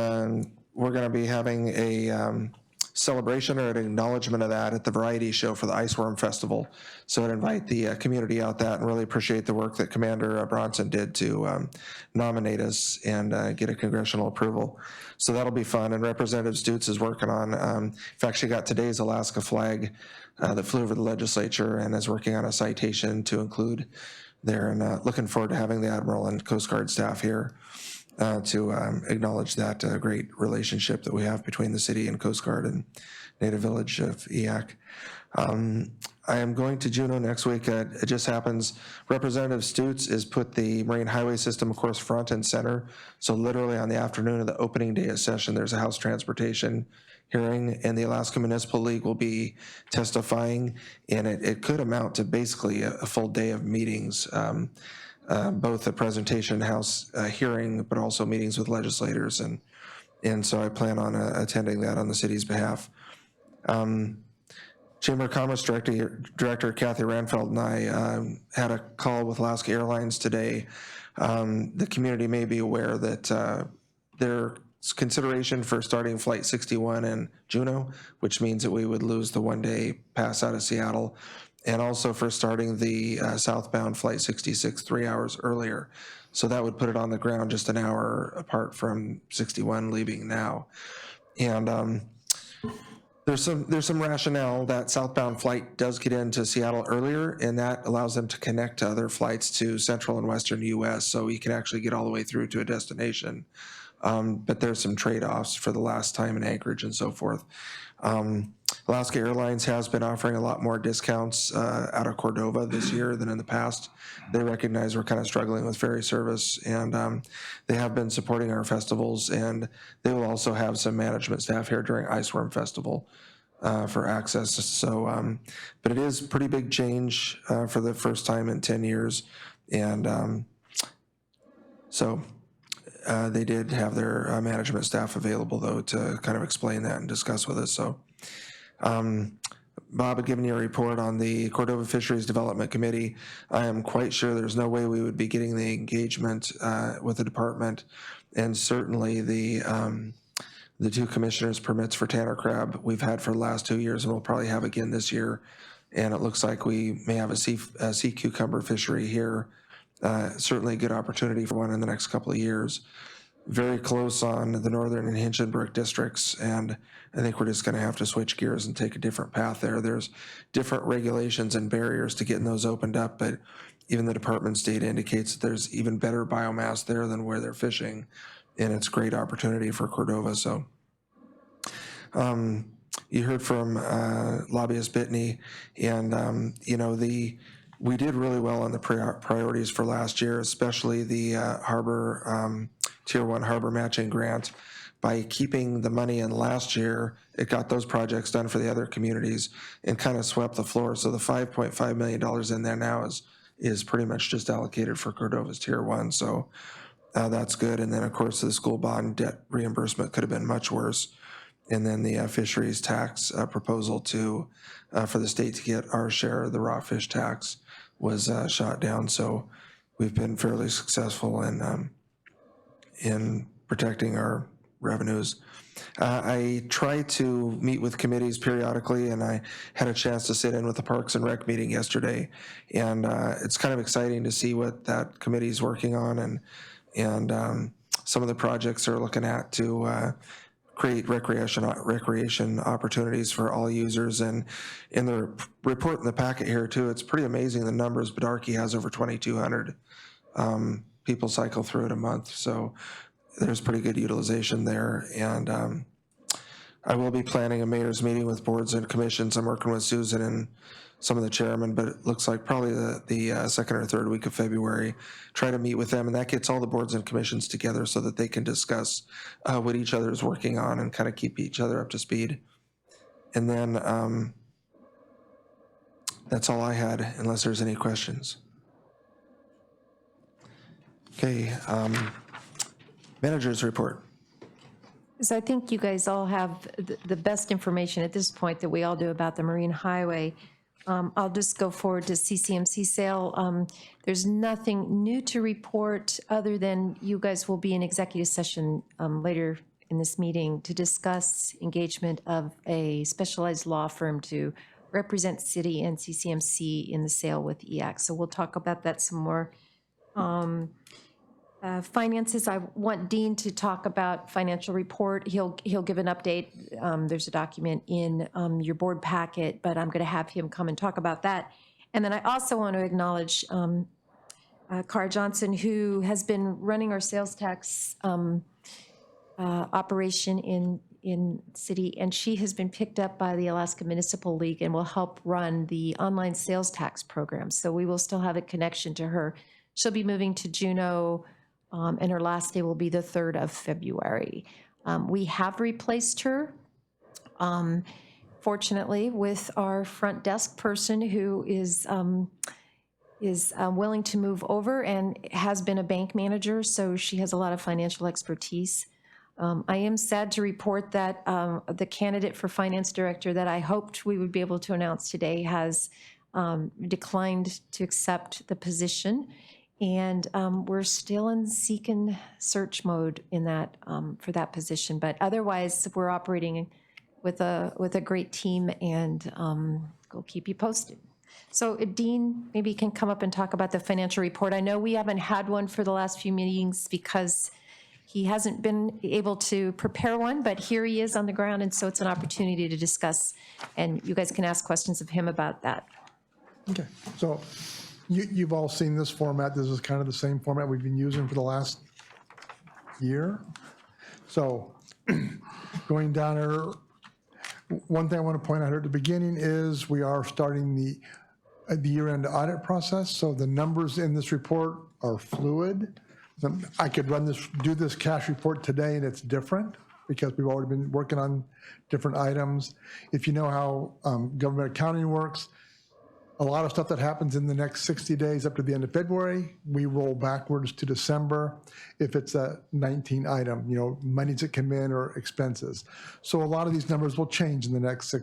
we're going to be having a celebration or an acknowledgement of that at the Variety Show for the Iceworm Festival. So I'd invite the community out that and really appreciate the work that Commander Bronson did to nominate us and get a congressional approval. So that'll be fun, and Representative Stutes is working on, in fact, she got today's Alaska flag that flew over the legislature and is working on a citation to include there, and looking forward to having the Admiral and Coast Guard staff here to acknowledge that great relationship that we have between the city and Coast Guard and Native Village of EAC. I am going to Juneau next week. It just happens, Representative Stutes has put the Marine Highway System, of course, front and center. So literally on the afternoon of the opening day of session, there's a House Transportation hearing, and the Alaska Municipal League will be testifying, and it could amount to basically a full day of meetings. Both a presentation, House hearing, but also meetings with legislators. And so I plan on attending that on the city's behalf. Chamber of Commerce Director Kathy Ranfeld and I had a call with Alaska Airlines today. The community may be aware that there's consideration for starting Flight 61 in Juneau, which means that we would lose the one-day pass out of Seattle, and also for starting the southbound Flight 66 3 hours earlier. So that would put it on the ground just an hour apart from 61 leaving now. And there's some rationale that southbound flight does get into Seattle earlier, and that allows them to connect to other flights to central and western U.S., so you can actually get all the way through to a destination. But there's some trade-offs for the last time in Anchorage and so forth. Alaska Airlines has been offering a lot more discounts out of Cordova this year than in the past. They recognize we're kind of struggling with ferry service, and they have been supporting our festivals, and they will also have some management staff here during Iceworm Festival for access. So, but it is pretty big change for the first time in 10 years. And so they did have their management staff available, though, to kind of explain that and discuss with us. So Bob had given you a report on the Cordova Fisheries Development Committee. I am quite sure there's no way we would be getting the engagement with the department, and certainly the 2 commissioners' permits for Tanner crab we've had for the last 2 years, and we'll probably have again this year. And it looks like we may have a sea cucumber fishery here. Certainly a good opportunity for one in the next couple of years. Very close on the northern and Hinchinbrook districts, and I think we're just going to have to switch gears and take a different path there. There's different regulations and barriers to getting those opened up, but even the department's data indicates that there's even better biomass there than where they're fishing, and it's a great opportunity for Cordova. So you heard from lobbyist Bitney, and we did really well on the priorities for last year, especially the harbor Tier 1 harbor matching grant. By keeping the money in last year, it got those projects done for the other communities and kind of swept the floor. So the $5.5 million in there now is pretty much just allocated for Cordova's Tier 1. So that's good. And then, of course, the school bond debt reimbursement could have been much worse. And then the fisheries tax proposal for the state to get our share of the raw fish tax was shot down. So we've been fairly successful in protecting our revenues. I try to meet with committees periodically, and I had a chance to sit in with the Parks and Rec meeting yesterday. And it's kind of exciting to see what that committee is working on, and some of the projects they're looking at to create recreation opportunities for all users. And in the report in the packet here too, it's pretty amazing the numbers. Bedarkie has over 2,200 people cycle through it a month. So there's pretty good utilization there. And I will be planning a mayor's meeting with boards and commissions. I'm working with Susan and some of the chairmen, but it looks like probably the second or third week of February, try to meet with them, and that gets all the boards and commissions together so that they can discuss what each other is working on and kind of keep each other up to speed. And then that's all I had, unless there's any questions. Okay, manager's report. So I think you guys all have the best information at this point that we all do about the Marine Highway. I'll just go forward to CCMC sale. There's nothing new to report other than you guys will be in executive session later in this meeting to discuss engagement of a specialized law firm to represent city and CCMC in the sale with EAC. So we'll talk about that some more. Finances, I want Dean to talk about financial report. He'll give an update. There's a document in your board packet, but I'm going to have him come and talk about that. And then I also want to acknowledge Cara Johnson, who has been running our sales tax operation in city, and she has been picked up by the Alaska Municipal League and will help run the online sales tax program. So we will still have a connection to her. She'll be moving to Juneau. And her last day will be the 3rd of February. We have replaced her, fortunately, with our front desk person who is willing to move over and has been a bank manager, so she has a lot of financial expertise. I am sad to report that the candidate for finance director that I hoped we would be able to announce today has declined to accept the position. And we're still in seek and search mode in that for that position. But otherwise, we're operating with a great team, and we'll keep you posted. So Dean, maybe you can come up and talk about the financial report. I know we haven't had one for the last few meetings because he hasn't been able to prepare one, but here he is on the ground, and so it's an opportunity to discuss, and you guys can ask questions of him about that. Okay, so you've all seen this format. This is kind of the same format we've been using for the last year. So going down One thing I want to point out here at the beginning is we are starting the year-end audit process, so the numbers in this report are fluid. I could do this cash report today and it's different because we've already been working on different items. If you know how government accounting works, a lot of stuff that happens in the next 60 days up to the end of February, we roll backwards to December if it's a 19 item, monies that come in or expenses. So a lot of these numbers will change in the next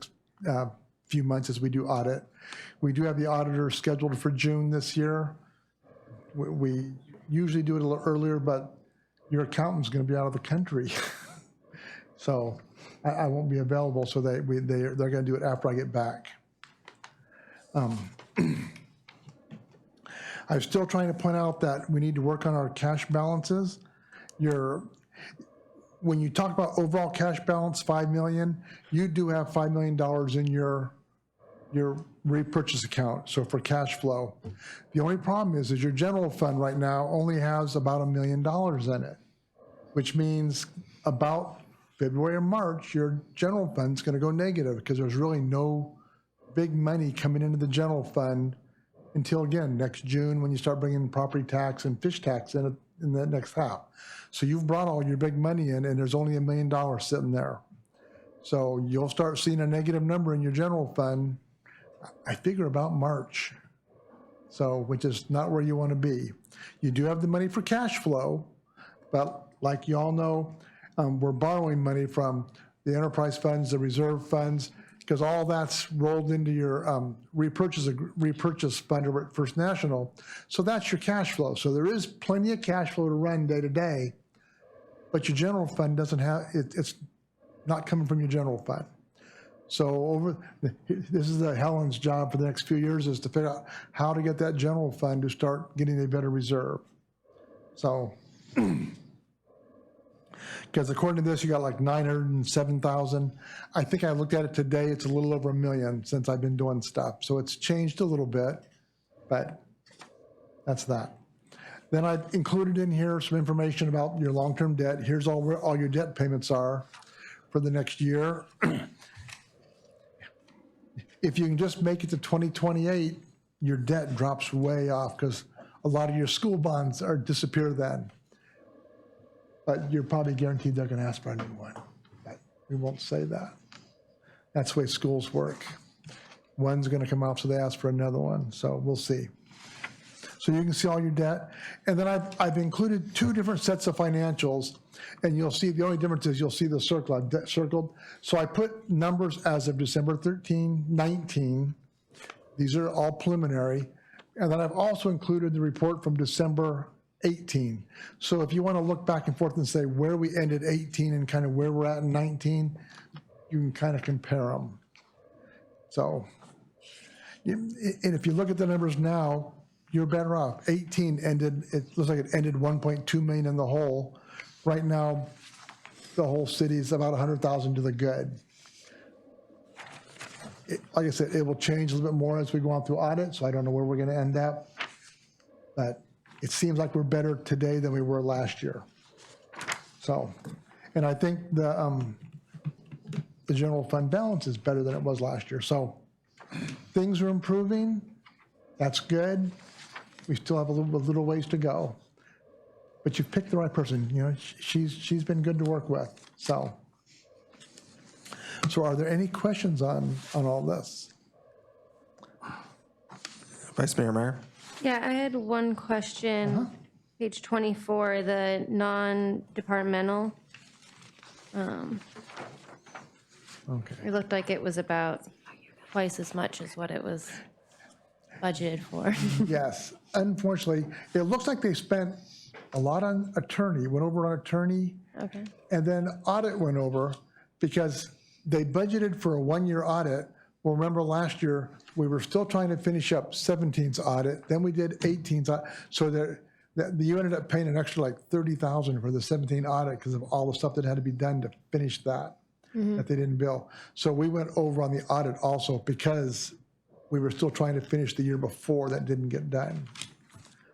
few months as we do audit. We do have the auditor scheduled for June this year. We usually do it a little earlier, but your accountant's going to be out of the country. So I won't be available, so they're going to do it after I get back. I'm still trying to point out that we need to work on our cash balances. When you talk about overall cash balance, 5 million, you do have $5 million in your repurchase account, so for cash flow. The only problem is your general fund right now only has about $1 million in it, which means about February or March, your general fund's going to go negative because there's really no big money coming into the general fund until, again, next June when you start bringing property tax and fish tax in the next half. So you've brought all your big money in and there's only $1 million sitting there. So you'll start seeing a negative number in your general fund, I figure about March. So, which is not where you want to be. You do have the money for cash flow, but like you all know, we're borrowing money from the enterprise funds, the reserve funds, because all that's rolled into your repurchase fund over at First National. So that's your cash flow. So there is plenty of cash flow to run day to day, but your general fund doesn't have, it's not coming from your general fund. So this is Helen's job for the next few years, is to figure out how to get that general fund to start getting a better reserve. So, because according to this, you got like 907,000. I think I looked at it today, it's a little over $1 million since I've been doing stuff. So it's changed a little bit, but that's that. Then I've included in here some information about your long-term debt. Here's where all your debt payments are for the next year. If you can just make it to 2028, your debt drops way off because a lot of your school bonds disappear then. But you're probably guaranteed they're going to ask for a new one. But we won't say that. That's the way schools work. One's going to come off, so they ask for another one. So we'll see. So you can see all your debt. And then I've included two different sets of financials. And you'll see the only difference is you'll see the circle I've circled. So I put numbers as of December 13, 19. These are all preliminary. And then I've also included the report from December 18. So if you want to look back and forth and say where we ended 18 and kind of where we're at in 19, you can kind of compare them. So, and if you look at the numbers now, you're better off. 18 ended, it looks like it ended 1.2 million in the hole. Right now, the whole city is about 100,000 to the good. Like I said, it will change a little bit more as we go on through audit, so I don't know where we're going to end up. But it seems like we're better today than we were last year. So, and I think the general fund balance is better than it was last year. So things are improving. That's good. We still have a little ways to go. But you've picked the right person. She's been good to work with. So are there any questions on all this? Vice Mayor Meyer? Yeah, I had one question. Page 24, the non-departmental. Okay. It looked like it was about twice as much as what it was budgeted for. Yes, unfortunately, it looks like they spent a lot on attorney, went over on attorney. Okay. And then audit went over because they budgeted for a one-year audit. Well, remember last year, we were still trying to finish up 17's audit, then we did 18's audit. So you ended up paying an extra like 30,000 for the 17 audit because of all the stuff that had to be done to finish that they didn't bill. So we went over on the audit also because we were still trying to finish the year before that didn't get done.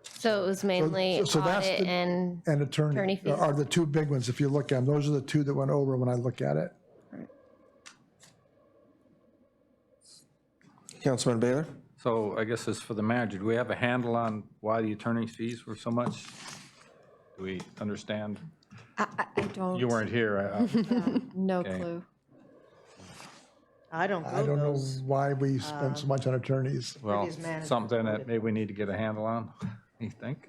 So it was mainly So that's audit and attorney fees. are the two big ones. If you look at them, those are the two that went over when I look at it. Councilman Baylor? So I guess it's for the manager. Do we have a handle on why the attorney's fees were so much? Do we understand? I don't. You weren't here. No Okay. clue. I don't I don't know those. why we spent so much on attorneys. Well, Previous manager something that maybe we need to get a handle on, you think?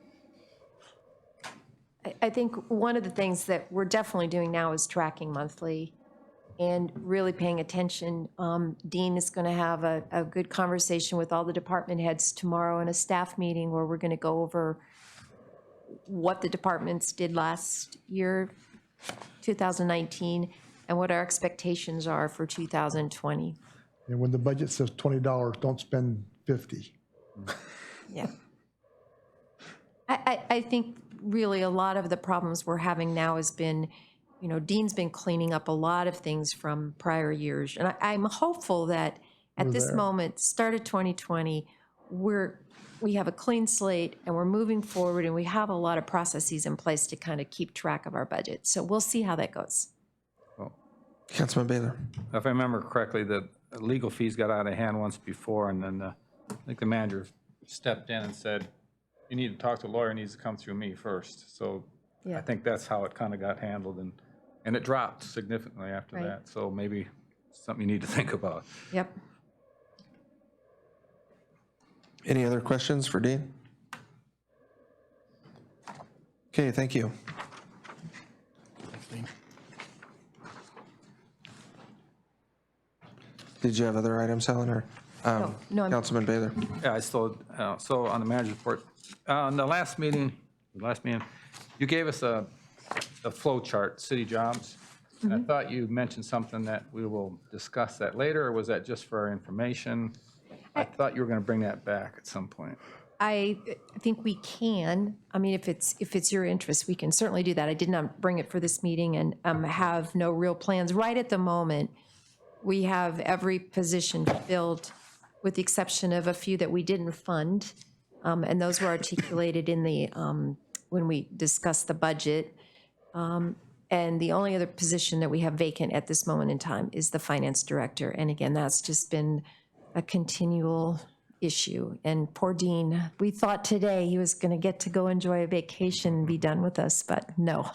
I think one of the things that we're definitely doing now is tracking monthly and really paying attention. Dean is going to have a good conversation with all the department heads tomorrow in a staff meeting where we're going to go over what the departments did last year, 2019, and what our expectations are for 2020. And when the budget says $20, don't spend 50. Yeah. I think really a lot of the problems we're having now has been, you know, Dean's been cleaning up a lot of things from prior years. And I'm hopeful that at this moment, start of 2020, we have a clean slate and we're moving forward and we have a lot of processes in place to kind of keep track of our budget. So we'll see how that goes. Councilman Baylor? If I remember correctly, the legal fees got out of hand once before, and then I think the manager stepped in and said, you need to talk to a lawyer, it needs to come through me first. So I Yeah. think that's how it kind of got handled, and it dropped significantly after Right. that. So maybe something you need to think about. Yep. Any other questions for Dean? Okay, thank you. Did you have other items, Helen, or? no, I'm- Councilman Baylor? Yeah, I still, so on the manager's report, on the last meeting, you gave us a flow chart, city jobs. And I thought you mentioned something that we will discuss that later, or was that just for our information? I thought you were going to bring that back at some point. I think we can. I mean, if it's your interest, we can certainly do that. I did not bring it for this meeting and have no real plans. Right at the moment, we have every position filled with the exception of a few that we didn't fund. And those were articulated in the, when we discussed the budget. And the only other position that we have vacant at this moment in time is the finance director. And again, that's just been a continual issue. And poor Dean, we thought today he was going to get to go enjoy a vacation and be done with us, but no.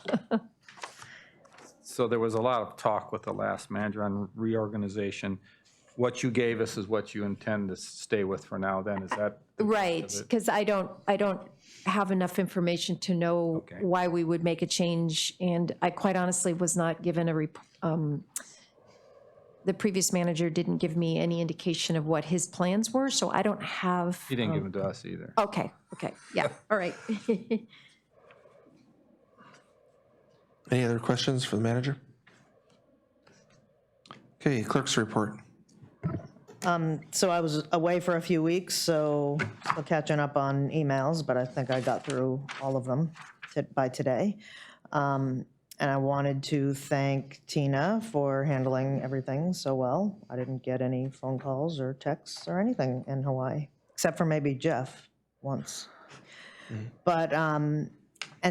So there was a lot of talk with the last manager on reorganization. What you gave us is what you intend to stay with for now then, is that? Right, because I don't have enough information to know Okay. why we would make a change. And I quite honestly was not given the previous manager didn't give me any indication of what his plans were, so I don't have. He didn't give them to us either. Okay, yeah, all right. Any other questions for the manager? Okay, clerk's report. So I was away for a few weeks, so still catching up on emails, but I think I got through all of them by today. And I wanted to thank Tina for handling everything so well. I didn't get any phone calls or texts or anything in Hawaii, except for maybe Jeff once. But, and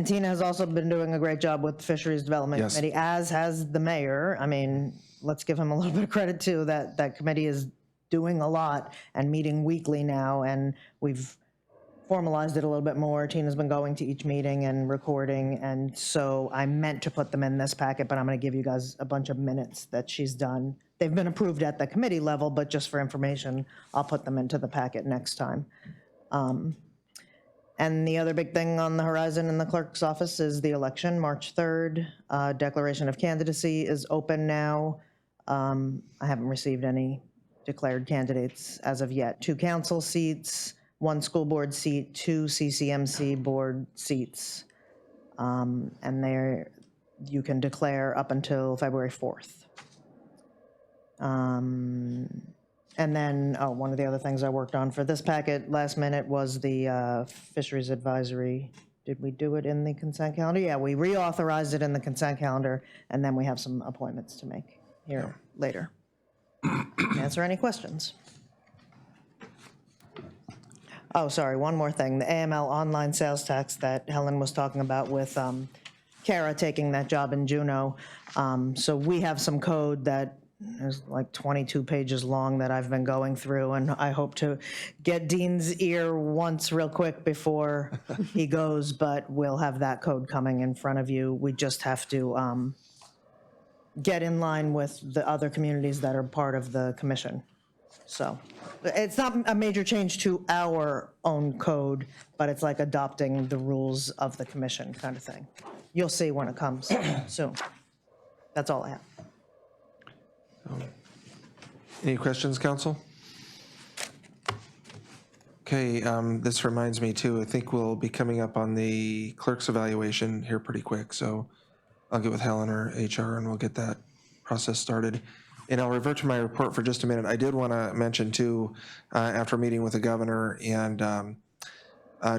Tina has also been doing a great job with the Fisheries Development Yes. Committee, as has the mayor. I mean, let's give him a little bit of credit too, that committee is doing a lot and meeting weekly now, and we've formalized it a little bit more. Tina's been going to each meeting and recording, and so I meant to put them in this packet, but I'm going to give you guys a bunch of minutes that she's done. They've been approved at the committee level, but just for information, I'll put them into the packet next time. And the other big thing on the horizon in the clerk's office is the election, March 3rd. Declaration of candidacy is open now. I haven't received any declared candidates as of yet. 2 council seats, 1 school board seat, 2 CCMC board seats. And there, you can declare up until February 4th. And then, one of the other things I worked on for this packet last minute was the fisheries advisory. Did we do it in the consent calendar? Yeah, we reauthorized it in the consent calendar, and then we have some appointments to make here later. Answer any questions. Oh, sorry, one more thing. The AML online sales tax that Helen was talking about with Kara taking that job in Juneau. So we have some code that there's like 22 pages long that I've been going through, and I hope to get Dean's ear once real quick before he goes, but we'll have that code coming in front of you. We just have to get in line with the other communities that are part of the commission. So it's not a major change to our own code, but it's like adopting the rules of the commission kind of thing. You'll see when it comes soon. That's all I have. Any questions, council? Okay, this reminds me too, I think we'll be coming up on the clerk's evaluation here pretty quick, so I'll get with Helen or HR and we'll get that process started. And I'll revert to my report for just a minute. I did want to mention too, after meeting with the governor and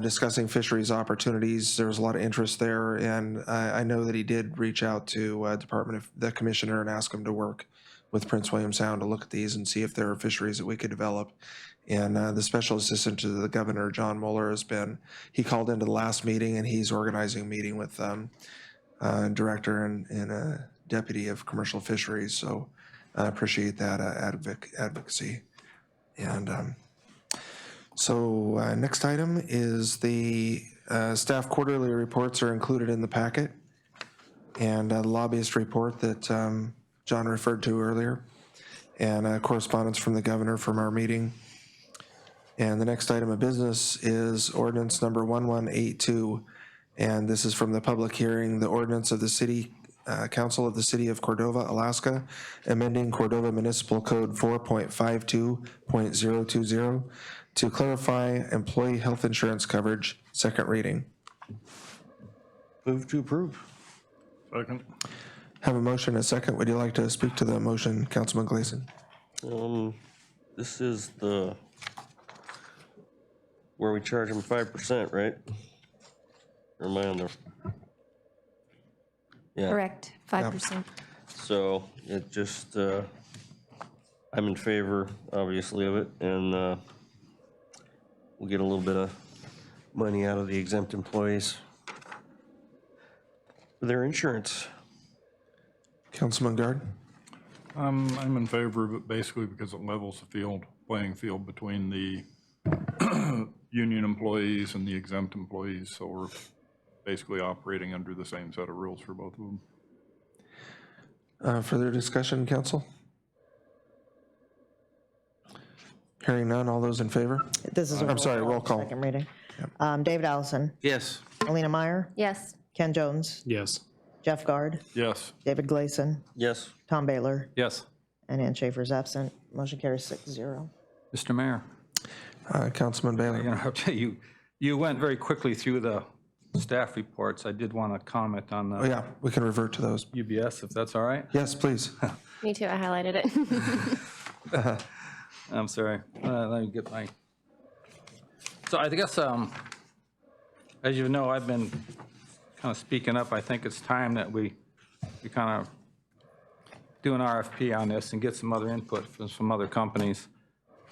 discussing fisheries opportunities, there was a lot of interest there, and I know that he did reach out to Department of the Commissioner and ask him to work with Prince William Sound to look at these and see if there are fisheries that we could develop. And the special assistant to the governor, John Mueller, he called into the last meeting and he's organizing a meeting with director and a deputy of commercial fisheries. So I appreciate that advocacy. And so next item is the staff quarterly reports are included in the packet, and the lobbyist report that John referred to earlier, and correspondence from the governor from our meeting. And the next item of business is ordinance number 1182, and this is from the public hearing, the ordinance of the City Council of the City of Cordova, Alaska, amending Cordova Municipal Code 4.52.020 to clarify employee health insurance coverage, second reading. Move to approve. Second. Have a motion and a second. Would you like to speak to the motion, Councilman Gleason? This is where we charge them 5%, right? Or am I on there? Yeah. Correct, 5%. So it just, I'm in favor, obviously, of it, and we'll get a little bit of money out of the exempt employees for their insurance. Councilman Guard? I'm in favor of it basically because it levels the playing field between the union employees and the exempt employees. So we're basically operating under the same set of rules for both of them. Further discussion, council? Hearing none, all those in favor? This is a I'm sorry, roll call. Second reading. David Allison, Yes. Alina Meyer, Yes. Ken Jones, Yes. Jeff Guard, Yes. David Gleason, Yes. Tom Baylor, Yes. and Ann Schaefer is absent. Motion carries 6-0. Mr. Mayor, Councilman Baylor? you went very quickly through the staff reports. I did want to comment on Oh, the yeah, we can revert to those. UBS, if that's all right. Yes, please. Me too, I highlighted it. I'm sorry. Let me get my. So I guess, as you know, I've been kind of speaking up. I think it's time that we kind of do an RFP on this and get some other input from some other companies.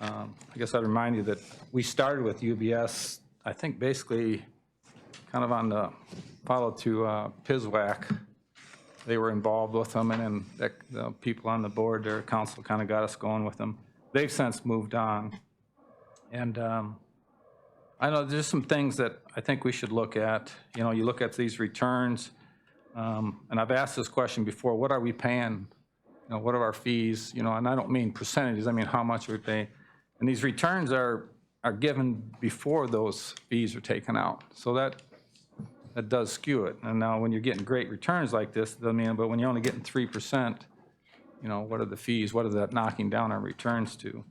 I guess I'd remind you that we started with UBS, I think basically kind of on the follow to PISWAC. They were involved with them, and then the people on the board, their council kind of got us going with them. They've since moved on. And I know there's some things that I think we should look at. You know, you look at these returns, and I've asked this question before, what are we paying? You know, what are our fees? You know, and I don't mean percentages, I mean how much are we paying? And these returns are given before those fees are taken out. So that does skew it. And now when you're getting great returns like this, I mean, but when you're only getting 3%, you know, what are the fees? What is that knocking down our returns to?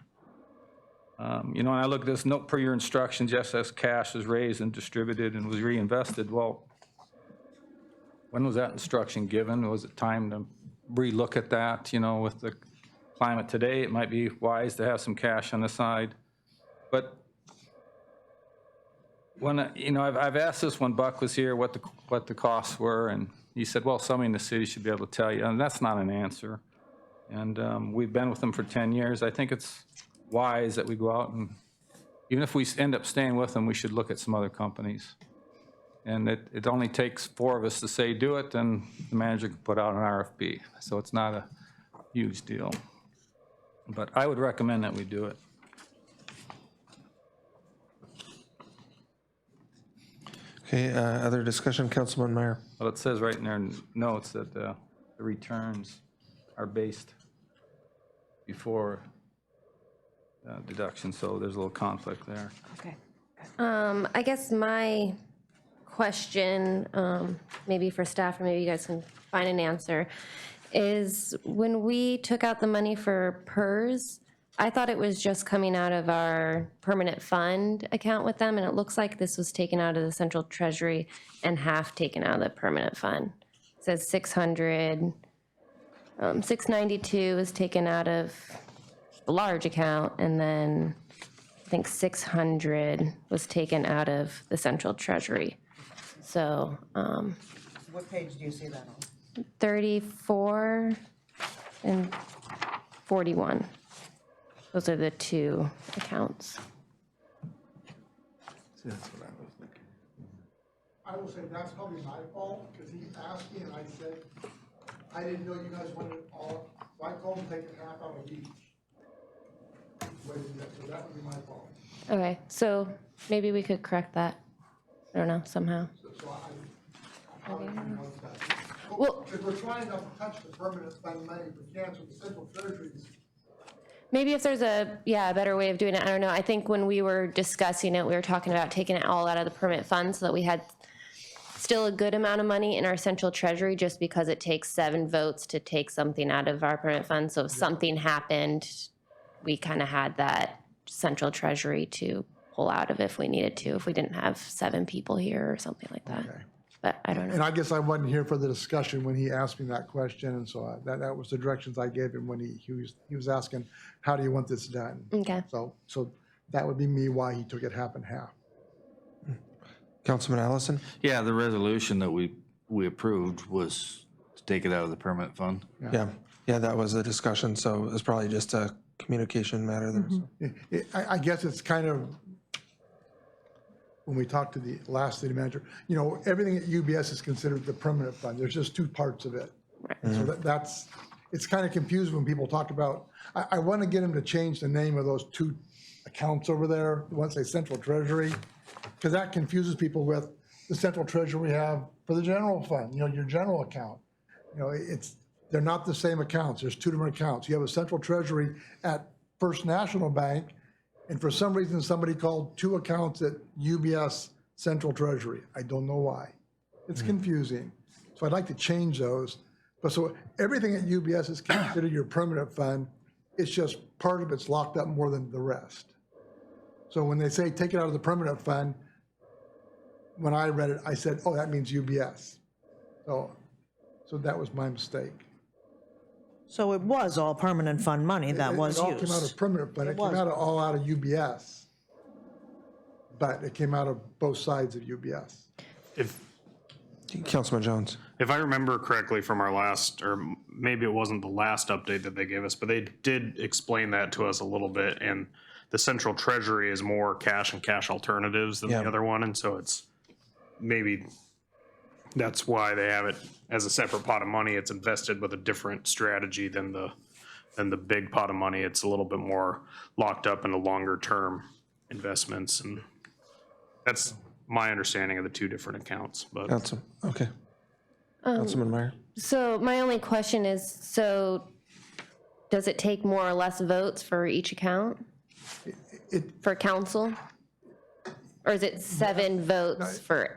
You know, and I look at this note per your instructions, just as cash was raised and distributed and was reinvested. Well, when was that instruction given? Was it time to relook at that? You know, with the climate today, it might be wise to have some cash on the side. But when, you know, I've asked this when Buck was here, what the costs were, and he said, well, somebody in the city should be able to tell you, and that's not an answer. And we've been with them for 10 years. I think it's wise that we go out and, even if we end up staying with them, we should look at some other companies. And it only takes 4 of us to say do it, and the manager can put out an RFP. So it's not a huge deal. But I would recommend that we do it. Okay, other discussion, Councilman Meyer? Well, it says right in their notes that the returns are based before deduction, so there's a little conflict there. Okay. I guess my question, maybe for staff, or maybe you guys can find an answer, is when we took out the money for PERS, I thought it was just coming out of our permanent fund account with them, and it looks like this was taken out of the central treasury and half taken out of the permanent fund. It says 600, 692 is taken out of the large account, and then I think 600 was taken out of the central treasury. So What page do you see that on? 34 and 41. Those are the two accounts. I will say that's probably my fault, because he asked me and I said, I didn't know you guys wanted it all, so I told him to take it half out of each. So that would be my fault. Okay, so maybe we could correct that. I don't know, somehow. So I would be one step. Well, Because we're trying not to touch the permanent fund money for cancer, the central treasuries. maybe if there's a better way of doing it, I don't know. I think when we were discussing it, we were talking about taking it all out of the permanent fund so that we had still a good amount of money in our central treasury, just because it takes 7 votes to take something out of our permanent fund. So if something happened, we kind of had that central treasury to pull out of if we needed to, if we didn't have 7 people here or something like that. Okay. But I don't And know. I guess I wasn't here for the discussion when he asked me that question, and so that was the directions I gave him when he was asking, how do you want this done? Okay. So that would be me, why he took it half and half. Councilman Allison? Yeah, the resolution that we approved was to take it out of the permanent fund. Yeah, that was a discussion, so it was probably just a communication matter there. so. I guess it's kind of, when we talked to the last city manager, everything at UBS is considered the permanent fund. There's just 2 parts of it. And so it's kind of confusing when people talk about, I want to get them to change the name of those 2 accounts over there, once they central treasury, because that confuses people with the central treasury we have for the general fund, your general account. They're not the same accounts. There's 2 different accounts. You have a central treasury at First National Bank, and for some reason, somebody called 2 accounts at UBS Central Treasury. I don't know why. It's confusing. So I'd like to change those. But so everything at UBS is considered your permanent fund. It's just part of it's locked up more than the rest. So when they say take it out of the permanent fund, when I read it, I said, oh, that means UBS. So that was my mistake. So it was all permanent fund money that was It all came out of used. permanent, but it came all out of UBS. But it came out of both sides of UBS. Councilman Jones? If I remember correctly from our last, or maybe it wasn't the last update that they gave us, but they did explain that to us a little bit. And the central treasury is more cash and cash alternatives than the other one. And so it's maybe that's why they have it as a separate pot of money. It's invested with a different strategy than the big pot of money. It's a little bit more locked up into longer term investments. And that's my understanding of the 2 different accounts, but. Okay. Councilman Meyer? So my only question is, so does it take more or less votes for each account? For council? Or is it 7 votes for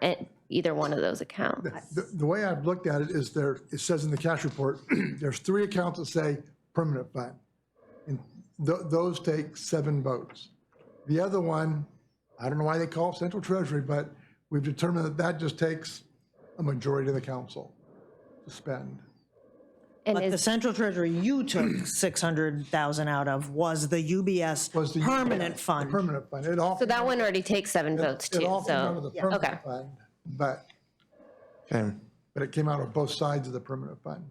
either one of those accounts? The way I've looked at it is it says in the cash report, there's 3 accounts that say permanent fund. And those take 7 votes. The other one, I don't know why they call it central treasury, but we've determined that just takes a majority of the council to spend. And But the is, central treasury you took 600,000 out of was the UBS Was the permanent The fund. permanent fund. It all so that one already takes 7 votes It too, all came out of the so, okay. permanent fund, but Okay. it came out of both sides of the permanent fund.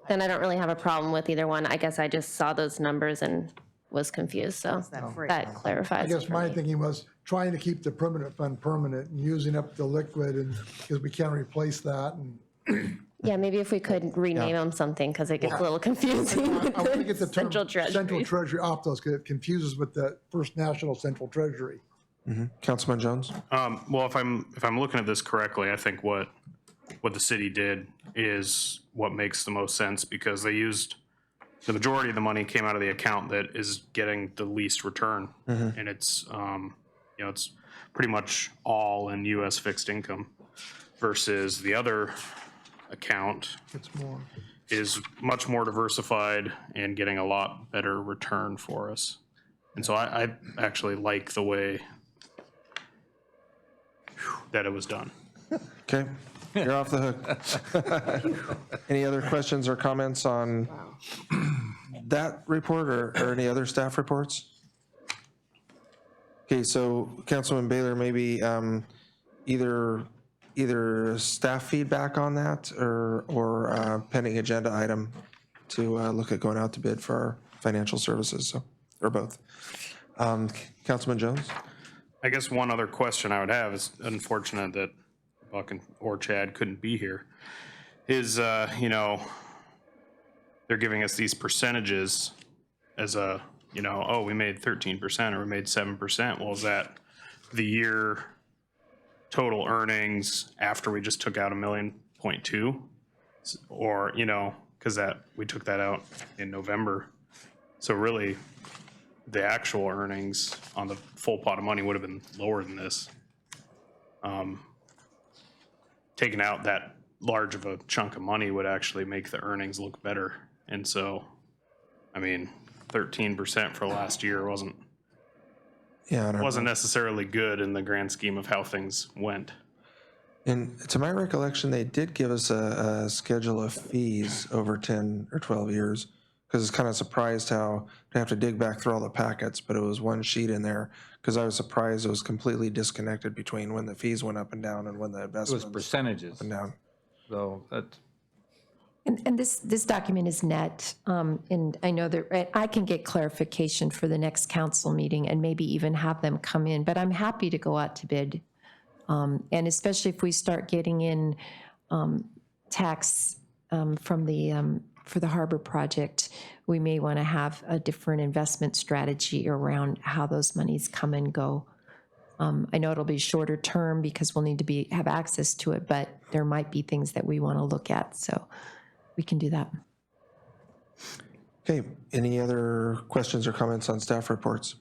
Then I don't really have a problem with either one. I guess I just saw those numbers and was confused, so that I clarifies it guess for my me. thinking was trying to keep the permanent fund permanent and using up the liquid, and because we can't replace that. And Yeah, maybe if we could rename them something, because it gets a little confusing with I want to get the the term central Central treasury. Treasury off those because it confuses with the First National Central Treasury. Councilman Jones? Well, if I'm looking at this correctly, I think what the city did is what makes the most sense, because they used, the majority of the money came out of the account that is getting the least return. And it's, it's pretty much all in US fixed income versus the other account It's more. is much more diversified and getting a lot better return for us. And so I actually like the way that it was done. Okay, you're off the hook. Any other questions or comments on that report or any other staff reports? Okay, so Councilman Baylor, maybe either staff feedback on that or pending agenda item to look at going out to bid for our financial services, so, or both. Councilman Jones? I guess one other question I would have is, unfortunate that Buck or Chad couldn't be here, is, they're giving us these percentages as a, oh, we made 13% or we made 7%. Well, is that the year total earnings after we just took out $1.2 million? Or, because we took that out in November. So really, the actual earnings on the full pot of money would have been lower than this. Taking out that large of a chunk of money would actually make the earnings look better. And so, 13% for last year wasn't necessarily good in the grand scheme of how things went. And to my recollection, they did give us a schedule of fees over 10 or 12 years, because it's kind of surprised how I have to dig back through all the packets, but it was one sheet in there, because I was surprised it was completely disconnected between when the fees went up and down and when the It investments was percentages. up and down. So that, And this document is net, and I know that I can get clarification for the next council meeting and maybe even have them come in, but I'm happy to go out to bid. And especially if we start getting in tax for the harbor project, we may want to have a different investment strategy around how those monies come and go. I know it'll be shorter term because we'll need to have access to it, but there might be things that we want to look at, so we can do that. Okay, any other questions or comments on staff reports?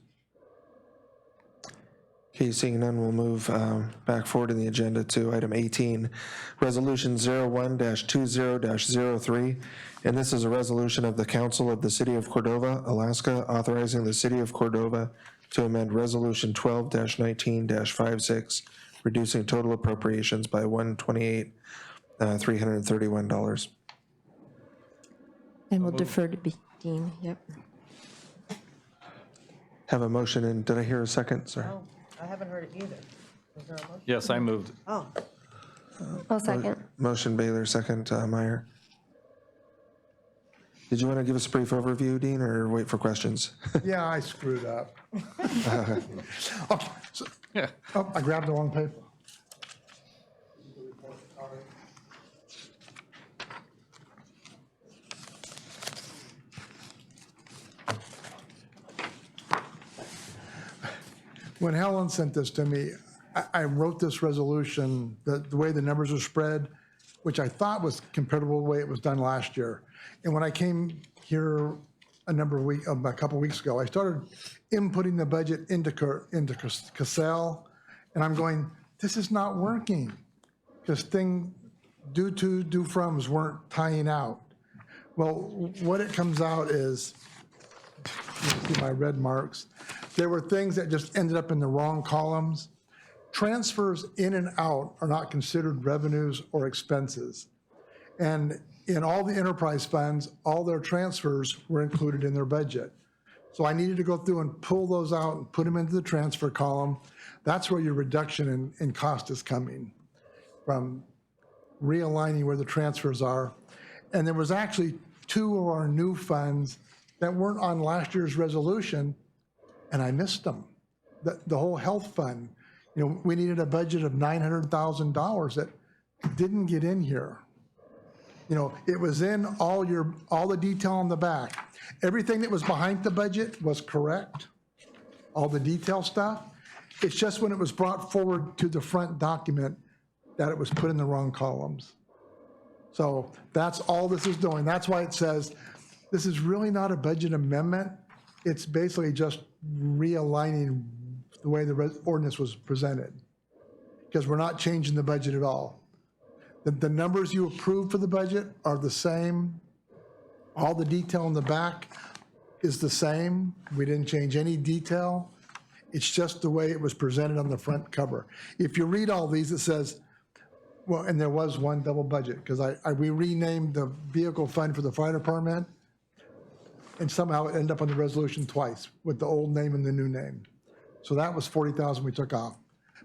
Okay, seeing none, we'll move back forward in the agenda to item 18, Resolution 01-20-03. And this is a resolution of the Council of the City of Cordova, Alaska, authorizing the City of Cordova to amend Resolution 12-19-56, reducing total appropriations by $128,331. And we'll defer to Dean, yep. Have a motion, and did I hear a second? Sorry. Oh, I haven't heard it either. Was there a motion? yes, I moved. Oh, I'll second. Motion Baylor, second Meyer. Did you want to give us a brief overview, Dean, or wait for questions? Yeah, I screwed up. Okay, so- Oh, I grabbed the wrong paper. When Helen sent this to me, I wrote this resolution, the way the numbers are spread, which I thought was comparable to the way it was done last year. And when I came here a couple weeks ago, I started inputting the budget into Cassell, and I'm going, this is not working, because due froms weren't tying out. Well, what it comes out is, you see my red marks, there were things that just ended up in the wrong columns. Transfers in and out are not considered revenues or expenses. And in all the enterprise funds, all their transfers were included in their budget. So I needed to go through and pull those out and put them into the transfer column. That's where your reduction in cost is coming from, realigning where the transfers are. And there was actually 2 of our new funds that weren't on last year's resolution, and I missed them. The whole health fund, we needed a budget of $900,000 that didn't get in here. It was in all the detail on the back. Everything that was behind the budget was correct, all the detail stuff. It's just when it was brought forward to the front document that it was put in the wrong columns. So that's all this is doing. That's why it says, this is really not a budget amendment. It's basically just realigning the way the ordinance was presented, because we're not changing the budget at all. The numbers you approved for the budget are the same. All the detail in the back is the same. We didn't change any detail. It's just the way it was presented on the front cover. If you read all these, it says, well, and there was one double budget, because we renamed the vehicle fund for the fire department, and somehow it ended up on the resolution twice with the old name and the new name. So that was 40,000 we took off.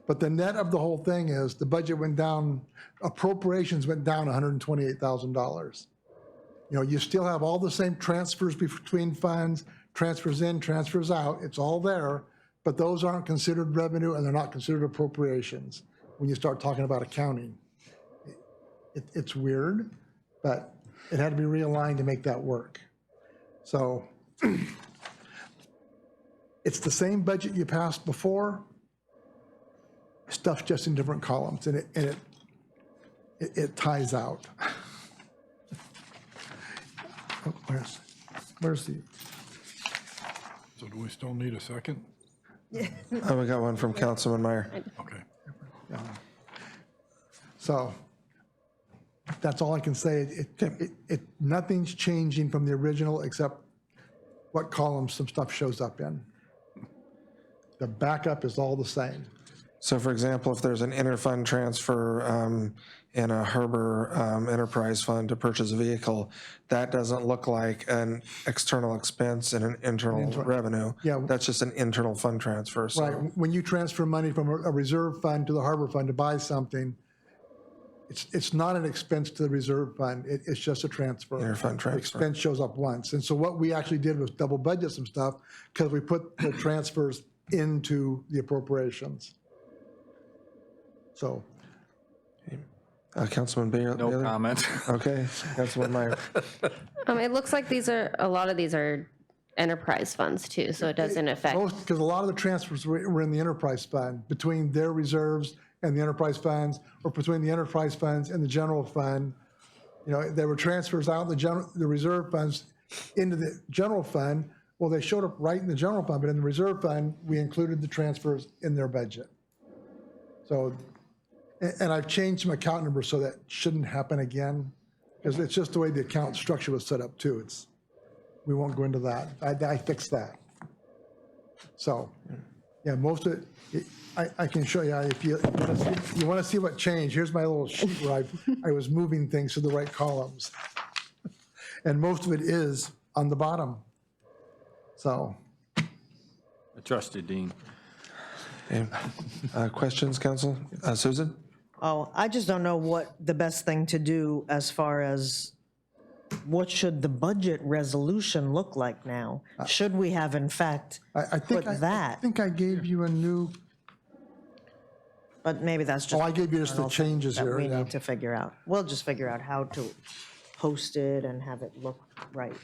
But the net of the whole thing is the budget went down, appropriations went down $128,000. You still have all the same transfers between funds, transfers in, transfers out, it's all there, but those aren't considered revenue and they're not considered appropriations when you start talking about accounting. It's weird, but it had to be realigned to make that work. So it's the same budget you passed before, stuff's just in different columns, and it ties out. Oh, where's the? So do we still need a second? We got one from Councilman Meyer. Okay. So that's all I can say. Nothing's changing from the original except what column some stuff shows up in. The backup is all the same. So for example, if there's an interfund transfer in a Harbor Enterprise Fund to purchase a vehicle, that doesn't look like an external expense and an internal revenue. Yeah. That's just an internal fund transfer. So Right, when you transfer money from a reserve fund to the harbor fund to buy something, it's not an expense to the reserve fund, it's just a transfer. Interfund transfer. The expense shows up once. And so what we actually did was double budget some stuff because we put the transfers into the appropriations. So. Councilman Bailey? No comment. Okay, Councilman Meyer. It looks like a lot of these are enterprise funds too, so it doesn't affect. Because a lot of the transfers were in the enterprise fund, between their reserves and the enterprise funds, or between the enterprise funds and the general fund. There were transfers out the reserve funds into the general fund. Well, they showed up right in the general fund, but in the reserve fund, we included the transfers in their budget. So, and I've changed some account numbers so that shouldn't happen again, because it's just the way the account structure was set up too. We won't go into that. I fixed that. So, yeah, most of it, I can show you if you want to see what changed. Here's my little sheet where I was moving things to the right columns. And most of it is on the bottom. So. I trust you, Dean. Okay. Questions, Council? Susan? Oh, I just don't know what the best thing to do as far as what should the budget resolution look like now? Should we have in fact I put that? I think I gave you a new. But maybe that's just. Oh, I gave you just the changes that here. we Yeah. need to figure out. We'll just figure out how to post it and have it look right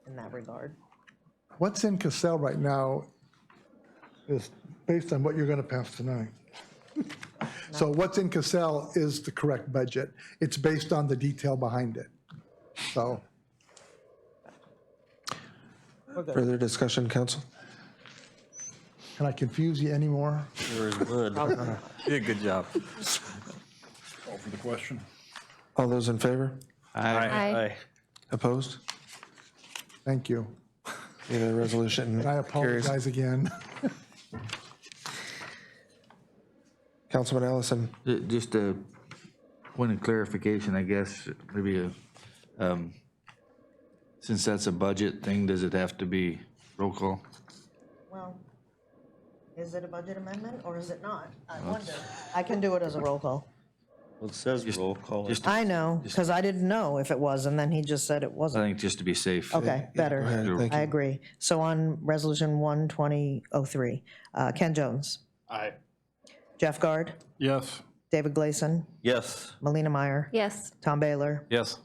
in that regard. What's in Cassell right now is based on what you're going to pass tonight. So what's in Cassell is the correct budget. It's based on the detail behind it. So. Further discussion, Council? Can I confuse you anymore? Yours would. You did a good job. Call for the question. All those in favor? Aye. Opposed? Thank you. The resolution And I carries. apologize again. Councilman Ellison? Just a point of clarification, I guess, maybe since that's a budget thing, does it have to be roll call? Well, is it a budget amendment or is it not? I wonder. I can do it as a roll call. Well, it says roll call. I know, because I didn't know if it was, and then he just said it I wasn't. think just to be safe. Okay, better. Go ahead, thank I you. agree. So on Resolution 12003, Ken Jones, Aye. Jeff Guard, Yes. David Gleason, Yes. Melina Meyer, Yes. Tom Baylor, Yes.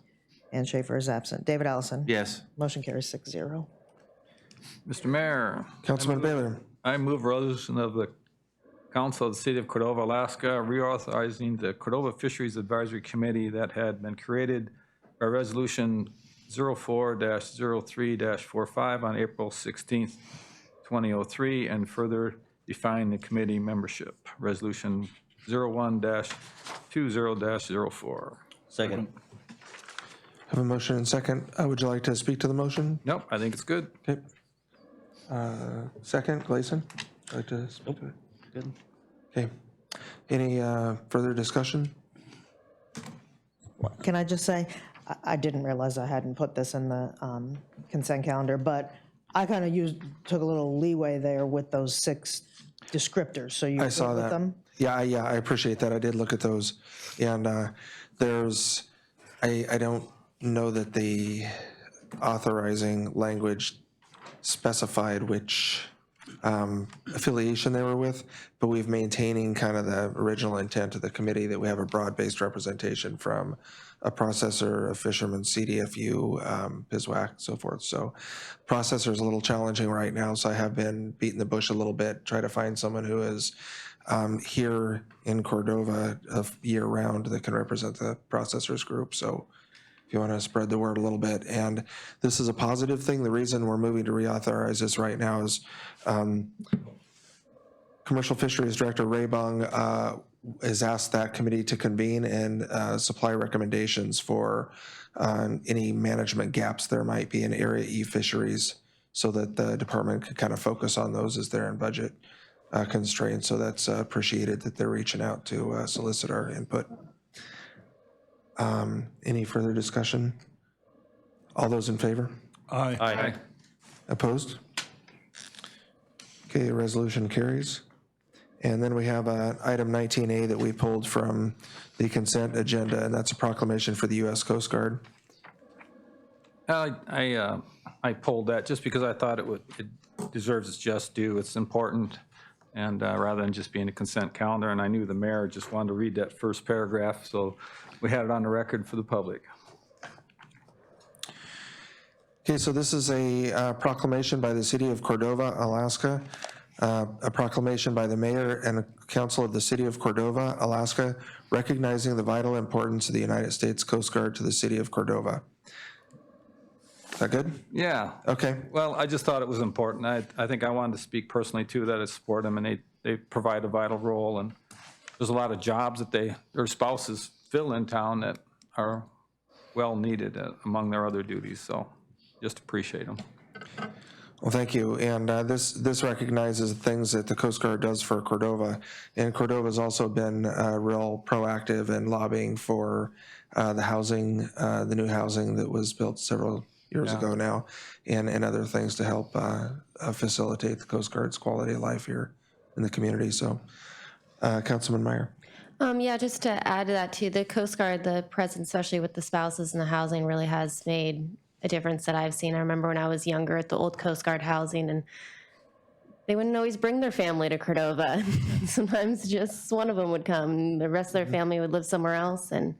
Ann Schaefer is absent. David Allison. Yes. Motion carries 6-0. Mr. Mayor. Councilman Baylor. I move resolution of the Council of the City of Cordova, Alaska, reauthorizing the Cordova Fisheries Advisory Committee that had been created by Resolution 04-03-45 on April 16th, 2003, and further define the committee membership. Resolution 01-20-04. Second. Have a motion and second. Would you like to speak to the motion? Nope, I think it's good. Okay. Second, Gleason? Like to speak to it? Good. Okay. Any further discussion? Can I just say, I didn't realize I hadn't put this in the consent calendar, but I kind of took a little leeway there with those 6 descriptors, so you I good saw with that. them? Yeah, I appreciate that. I did look at those. And there's, I don't know that the authorizing language specified which affiliation they were with, but we've maintaining kind of the original intent of the committee that we have a broad-based representation from a processor, a fisherman, CDFU, PISWAC, so forth. So processor is a little challenging right now, so I have been beating the bush a little bit, try to find someone who is here in Cordova year-round that can represent the processors group. So if you want to spread the word a little bit. And this is a positive thing. The reason we're moving to reauthorize this right now is Commercial Fisheries Director Ray Bung has asked that committee to convene and supply recommendations for any management gaps there might be in Area E fisheries so that the department could kind of focus on those as they're in budget constraints. So that's appreciated that they're reaching out to solicit our input. Any further discussion? All those in favor? Aye. Aye. Opposed? Okay, resolution carries. And then we have item 19A that we pulled from the consent agenda, and that's a proclamation for the U.S. Coast Guard. I pulled that just because I thought it deserves its just due. It's important, and rather than just being a consent calendar, and I knew the mayor just wanted to read that first paragraph, so we had it on the record for the public. Okay, so this is a proclamation by the City of Cordova, Alaska, a proclamation by the mayor and council of the City of Cordova, Alaska, recognizing the vital importance of the United States Coast Guard to the City of Cordova. Is that good? Yeah. Okay. Well, I just thought it was important. I think I wanted to speak personally too, that I support them, and they provide a vital role, and there's a lot of jobs that their spouses fill in town that are well needed among their other duties, so just appreciate them. Well, thank you. And this recognizes the things that the Coast Guard does for Cordova. And Cordova's also been real proactive in lobbying for the housing, the new housing that was built several years ago now, and other things to help facilitate the Coast Guard's quality of life here in the community. So, Councilman Meyer. Yeah, just to add to that too, the Coast Guard, the presence, especially with the spouses and the housing, really has made a difference that I've seen. I remember when I was younger at the old Coast Guard housing, and they wouldn't always bring their family to Cordova. Sometimes just one of them would come. The rest of their family would live somewhere else, and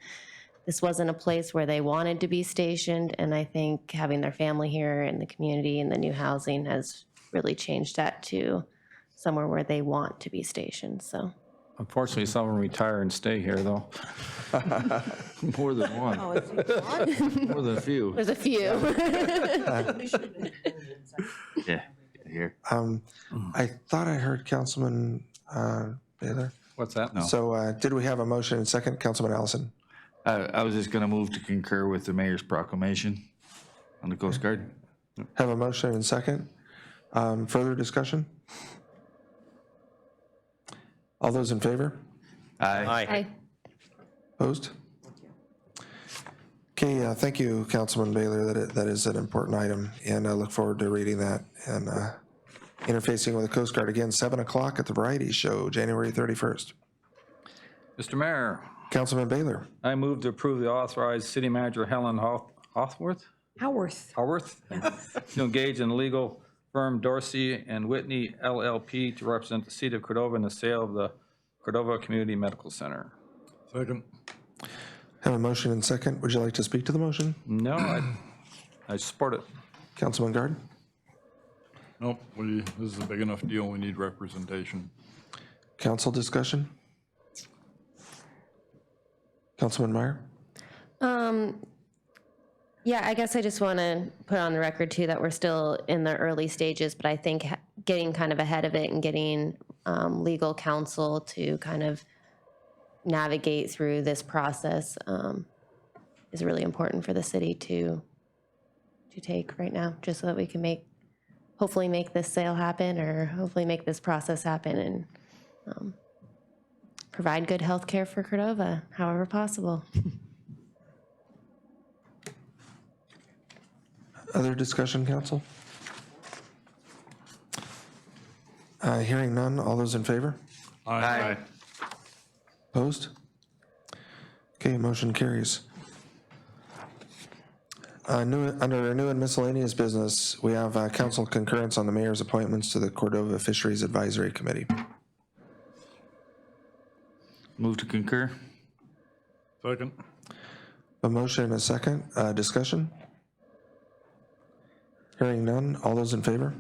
this wasn't a place where they wanted to be stationed. And I think having their family here in the community and the new housing has really changed that to somewhere where they want to be stationed, so. Unfortunately, some of them retire and stay here, though. More than one. More than a few. There's a few. Yeah, here. I thought I heard Councilman Baylor. What's that? So did we have a motion and second? Councilman Allison. I was just going to move to concur with the mayor's proclamation on the Coast Guard. Have a motion and second. Further discussion? All those in favor? Aye. Aye. Opposed? Okay, thank you, Councilman Baylor. That is an important item, and I look forward to reading that and interfacing with the Coast Guard again, 7 o'clock at the Variety Show, January 31st. Mr. Mayor, Councilman Baylor. I move to approve the authorized city manager Helen Howarth to engage in legal firm Dorsey and Whitney LLP to represent the City of Cordova in the sale of the Cordova Community Medical Center. Second. Have a motion and second. Would you like to speak to the motion? No, I support it. Councilman Guard? Nope, this is a big enough deal, we need representation. Council discussion? Councilman Meyer? Yeah, I guess I just want to put on the record too that we're still in the early stages, but I think getting kind of ahead of it and getting legal counsel to kind of navigate through this process is really important for the city to take right now, just so that we can hopefully make this sale happen, or hopefully make this process happen, and provide good health care for Cordova, however possible. Other discussion, council? Hearing none, all those in favor? Aye. Opposed? Okay, motion carries. Under new and miscellaneous business, we have council concurrence on the mayor's appointments to the Cordova Fisheries Advisory Committee. Move to concur. Second. A motion and a second. Discussion? Hearing none, all those in favor?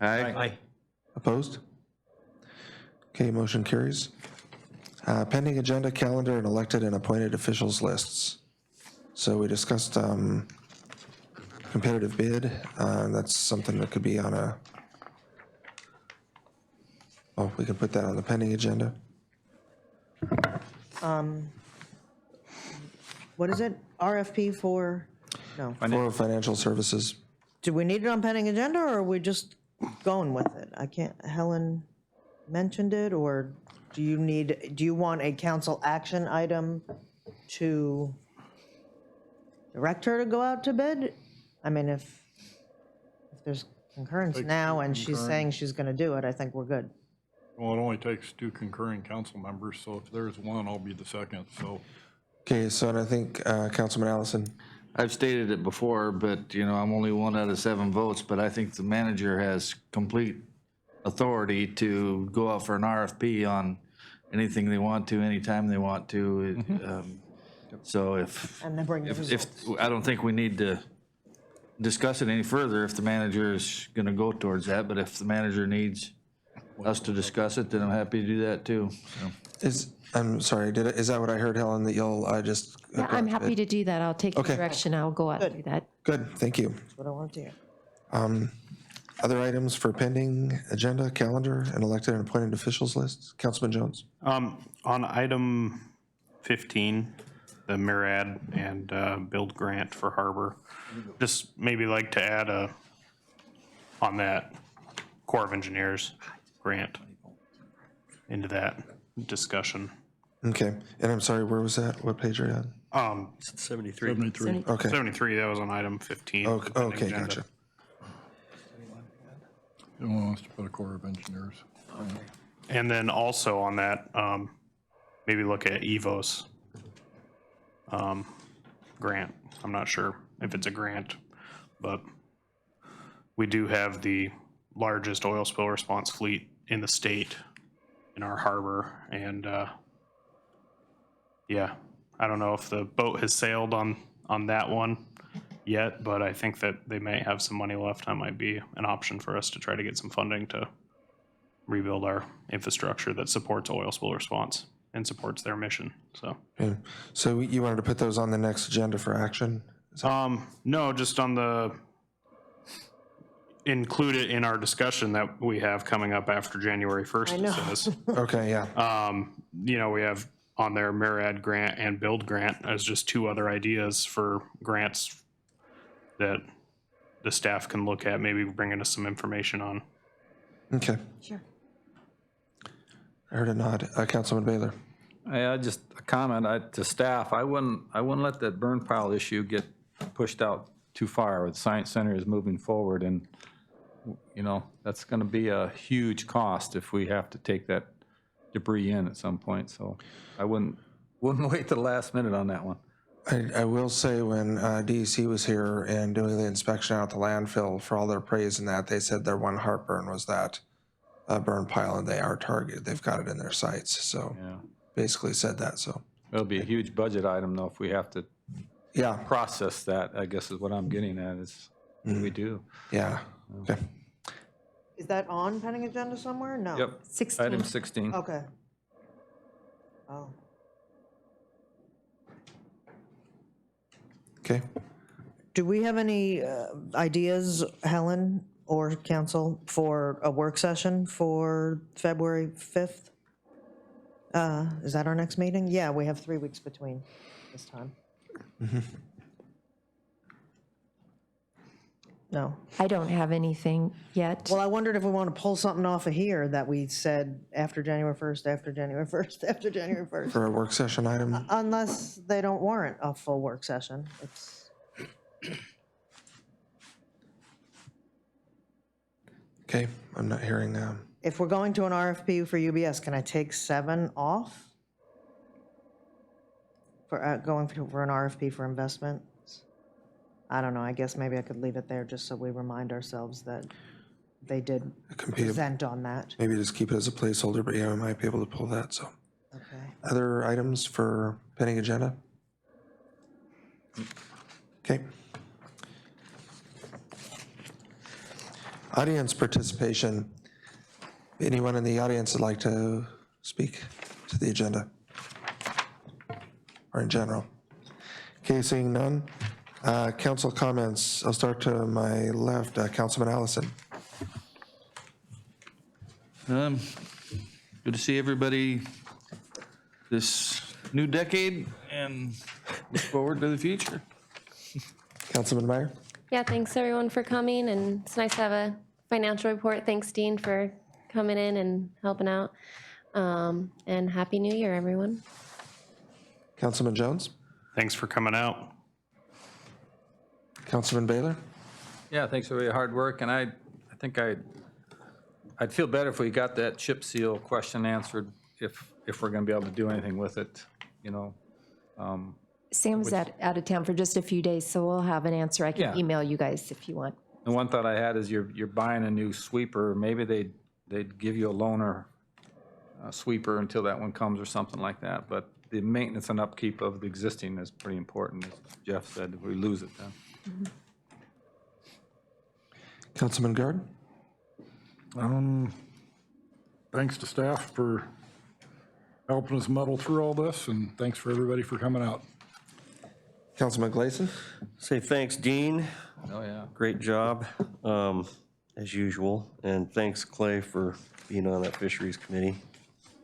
Aye. Opposed? Okay, motion carries. Pending agenda, calendar, and elected and appointed officials lists. So we discussed competitive bid. That's something that could be on we can put that on the pending agenda. What is it? RFP for, no. For financial services. Do we need it on pending agenda, or are we just going with it? I can't, Helen mentioned it, or do you want a council action item to direct her to go out to bid? I mean, if there's concurrence now and she's saying she's gonna do it, I think we're good. Well, it only takes 2 concurring council members, so if there's one, I'll be the second, so. Okay, so and I think Councilman Allison. I've stated it before, but, I'm only 1 out of 7 votes, but I think the manager has complete authority to go out for an RFP on anything they want to, anytime they want to. So And then bring the if, results. I don't think we need to discuss it any further if the manager is going to go towards that, but if the manager needs us to discuss it, then I'm happy to do that too. So. I'm sorry, is that what I heard, Helen, that you'll just? Yeah, I'm happy to do that. I'll take the Okay. direction. I'll go out and do that. Good, thank you. That's what I want to hear. Other items for pending agenda, calendar, and elected and appointed officials lists? Councilman Jones? On item 15, the MIRAD and build grant for Harbor, just maybe like to add on that Corps of Engineers grant into that discussion. Okay, and I'm sorry, where was that? What page are you on? 73. 73. Okay, 73, that was on item 15. okay, pending okay, agenda. gotcha. Anyone wants to put a Corps of Engineers? And then also on that, maybe look at EVOS grant. I'm not sure if it's a grant, but we do have the largest oil spill response fleet in the state in our harbor. And yeah, I don't know if the boat has sailed on that one yet, but I think that they may have some money left. That might be an option for us to try to get some funding to rebuild our infrastructure that supports oil spill response and supports their mission. So, Okay. So you wanted to put those on the next agenda for action? no, just on the, include it in our discussion that we have coming up after January 1st. I know. It says, Okay, yeah. we have on there MIRAD grant and build grant as just 2 other ideas for grants that the staff can look at, maybe bringing us some information on. Okay. Sure. I heard a nod. Councilman Baylor? Just a comment to staff. I wouldn't let that burn pile issue get pushed out too far. The Science Center is moving forward, and that's going to be a huge cost if we have to take that debris in at some point. So I wouldn't wait to the last minute on that one. I will say when DEC was here and doing the inspection out at the landfill, for all their praise in that, they said their one heartburn was that burn pile, and they are targeted. They've got it in their sights. So Yeah. basically said that. So It'll be a huge budget item, though, if we have to Yeah, process that, I guess is what I'm getting at, is what do we do? yeah, okay. Is that on pending agenda somewhere? No. Yep, 16. item 16. Okay. Oh. Okay, Do we have any ideas, Helen or council, for a work session for February 5th? Is that our next meeting? Yeah, we have 3 weeks between this time. No. I don't have anything yet. Well, I wondered if we want to pull something off of here that we said after January 1st, after January 1st, after January 1st. for a work session item, Unless they don't warrant a full work session. It's, okay, I'm not hearing, if we're going to an RFP for UBS, can I take 7 off? For going for an RFP for investments? I don't know, I guess maybe I could leave it there just so we remind ourselves that they did can be, present on that. maybe just keep it as a placeholder, but yeah, we might be able to pull that, so. Okay. Other items for pending agenda? Okay. Audience participation. Anyone in the audience would like to speak to the agenda? Or in general? Okay, seeing none. Council comments. I'll start to my left. Councilman Allison. Good to see everybody this new decade and look forward to the future. Councilman Meyer. Yeah, thanks everyone for coming, and it's nice to have a financial report. Thanks, Dean, for coming in and helping out. And Happy New Year, everyone. Councilman Jones. Thanks for coming out. Councilman Baylor. Yeah, thanks for your hard work, and I think I'd feel better if we got that chip seal question answered, if we're gonna be able to do anything with it, you know. Sam's out of town for just a few days, so we'll have an answer. I Yeah. can email you guys if you want. And one thought I had is you're buying a new sweeper, maybe they'd give you a loaner sweeper until that one comes or something like that, but the maintenance and upkeep of the existing is pretty important, as Jeff said, if we lose it then. Councilman Gard. Thanks to staff for helping us muddle through all this, and thanks for everybody for coming out. Councilman Gleason. Say thanks, Dean. Oh, yeah. Great job, as usual. And thanks, Clay, for being on that fisheries committee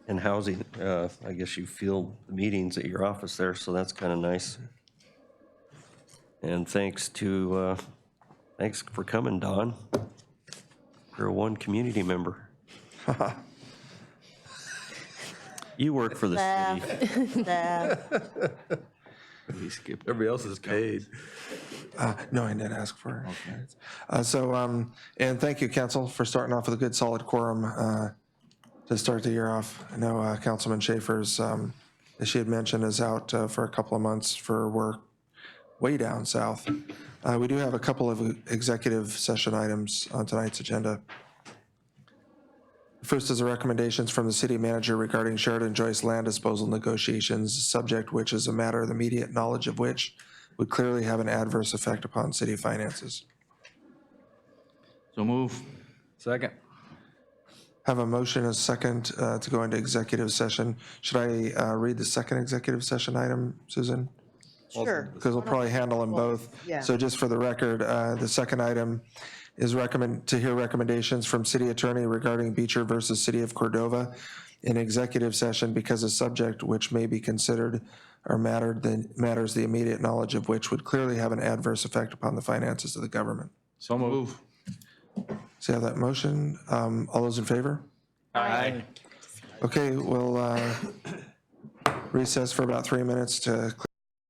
and housing. I guess you field the meetings at your office there, so that's kind of nice. And thanks for coming, Don. You're a one community member. You work for the city. Everybody else is paid. No, I didn't ask for it. And thank you, council, for starting off with a good solid quorum to start the year off. I know Councilman Schaefer's, as she had mentioned, is out for a couple of months for work way down south. We do have a couple of executive session items on tonight's agenda. First is the recommendations from the city manager regarding Sheridan Joyce land disposal negotiations, subject which is a matter of immediate knowledge of which would clearly have an adverse effect upon city finances. So move. Second. Have a motion and a second to go into executive session. Should I read the second executive session item, Susan? Sure. Because we'll probably handle them both. Yeah. So just for the record, the second item is to hear recommendations from city attorney regarding Beecher versus City of Cordova in executive session because a subject which may be considered or matters the immediate knowledge of which would clearly have an adverse effect upon the finances of the government. So move. So you have that motion. All those in favor? Aye. Okay, we'll recess for about 3 minutes to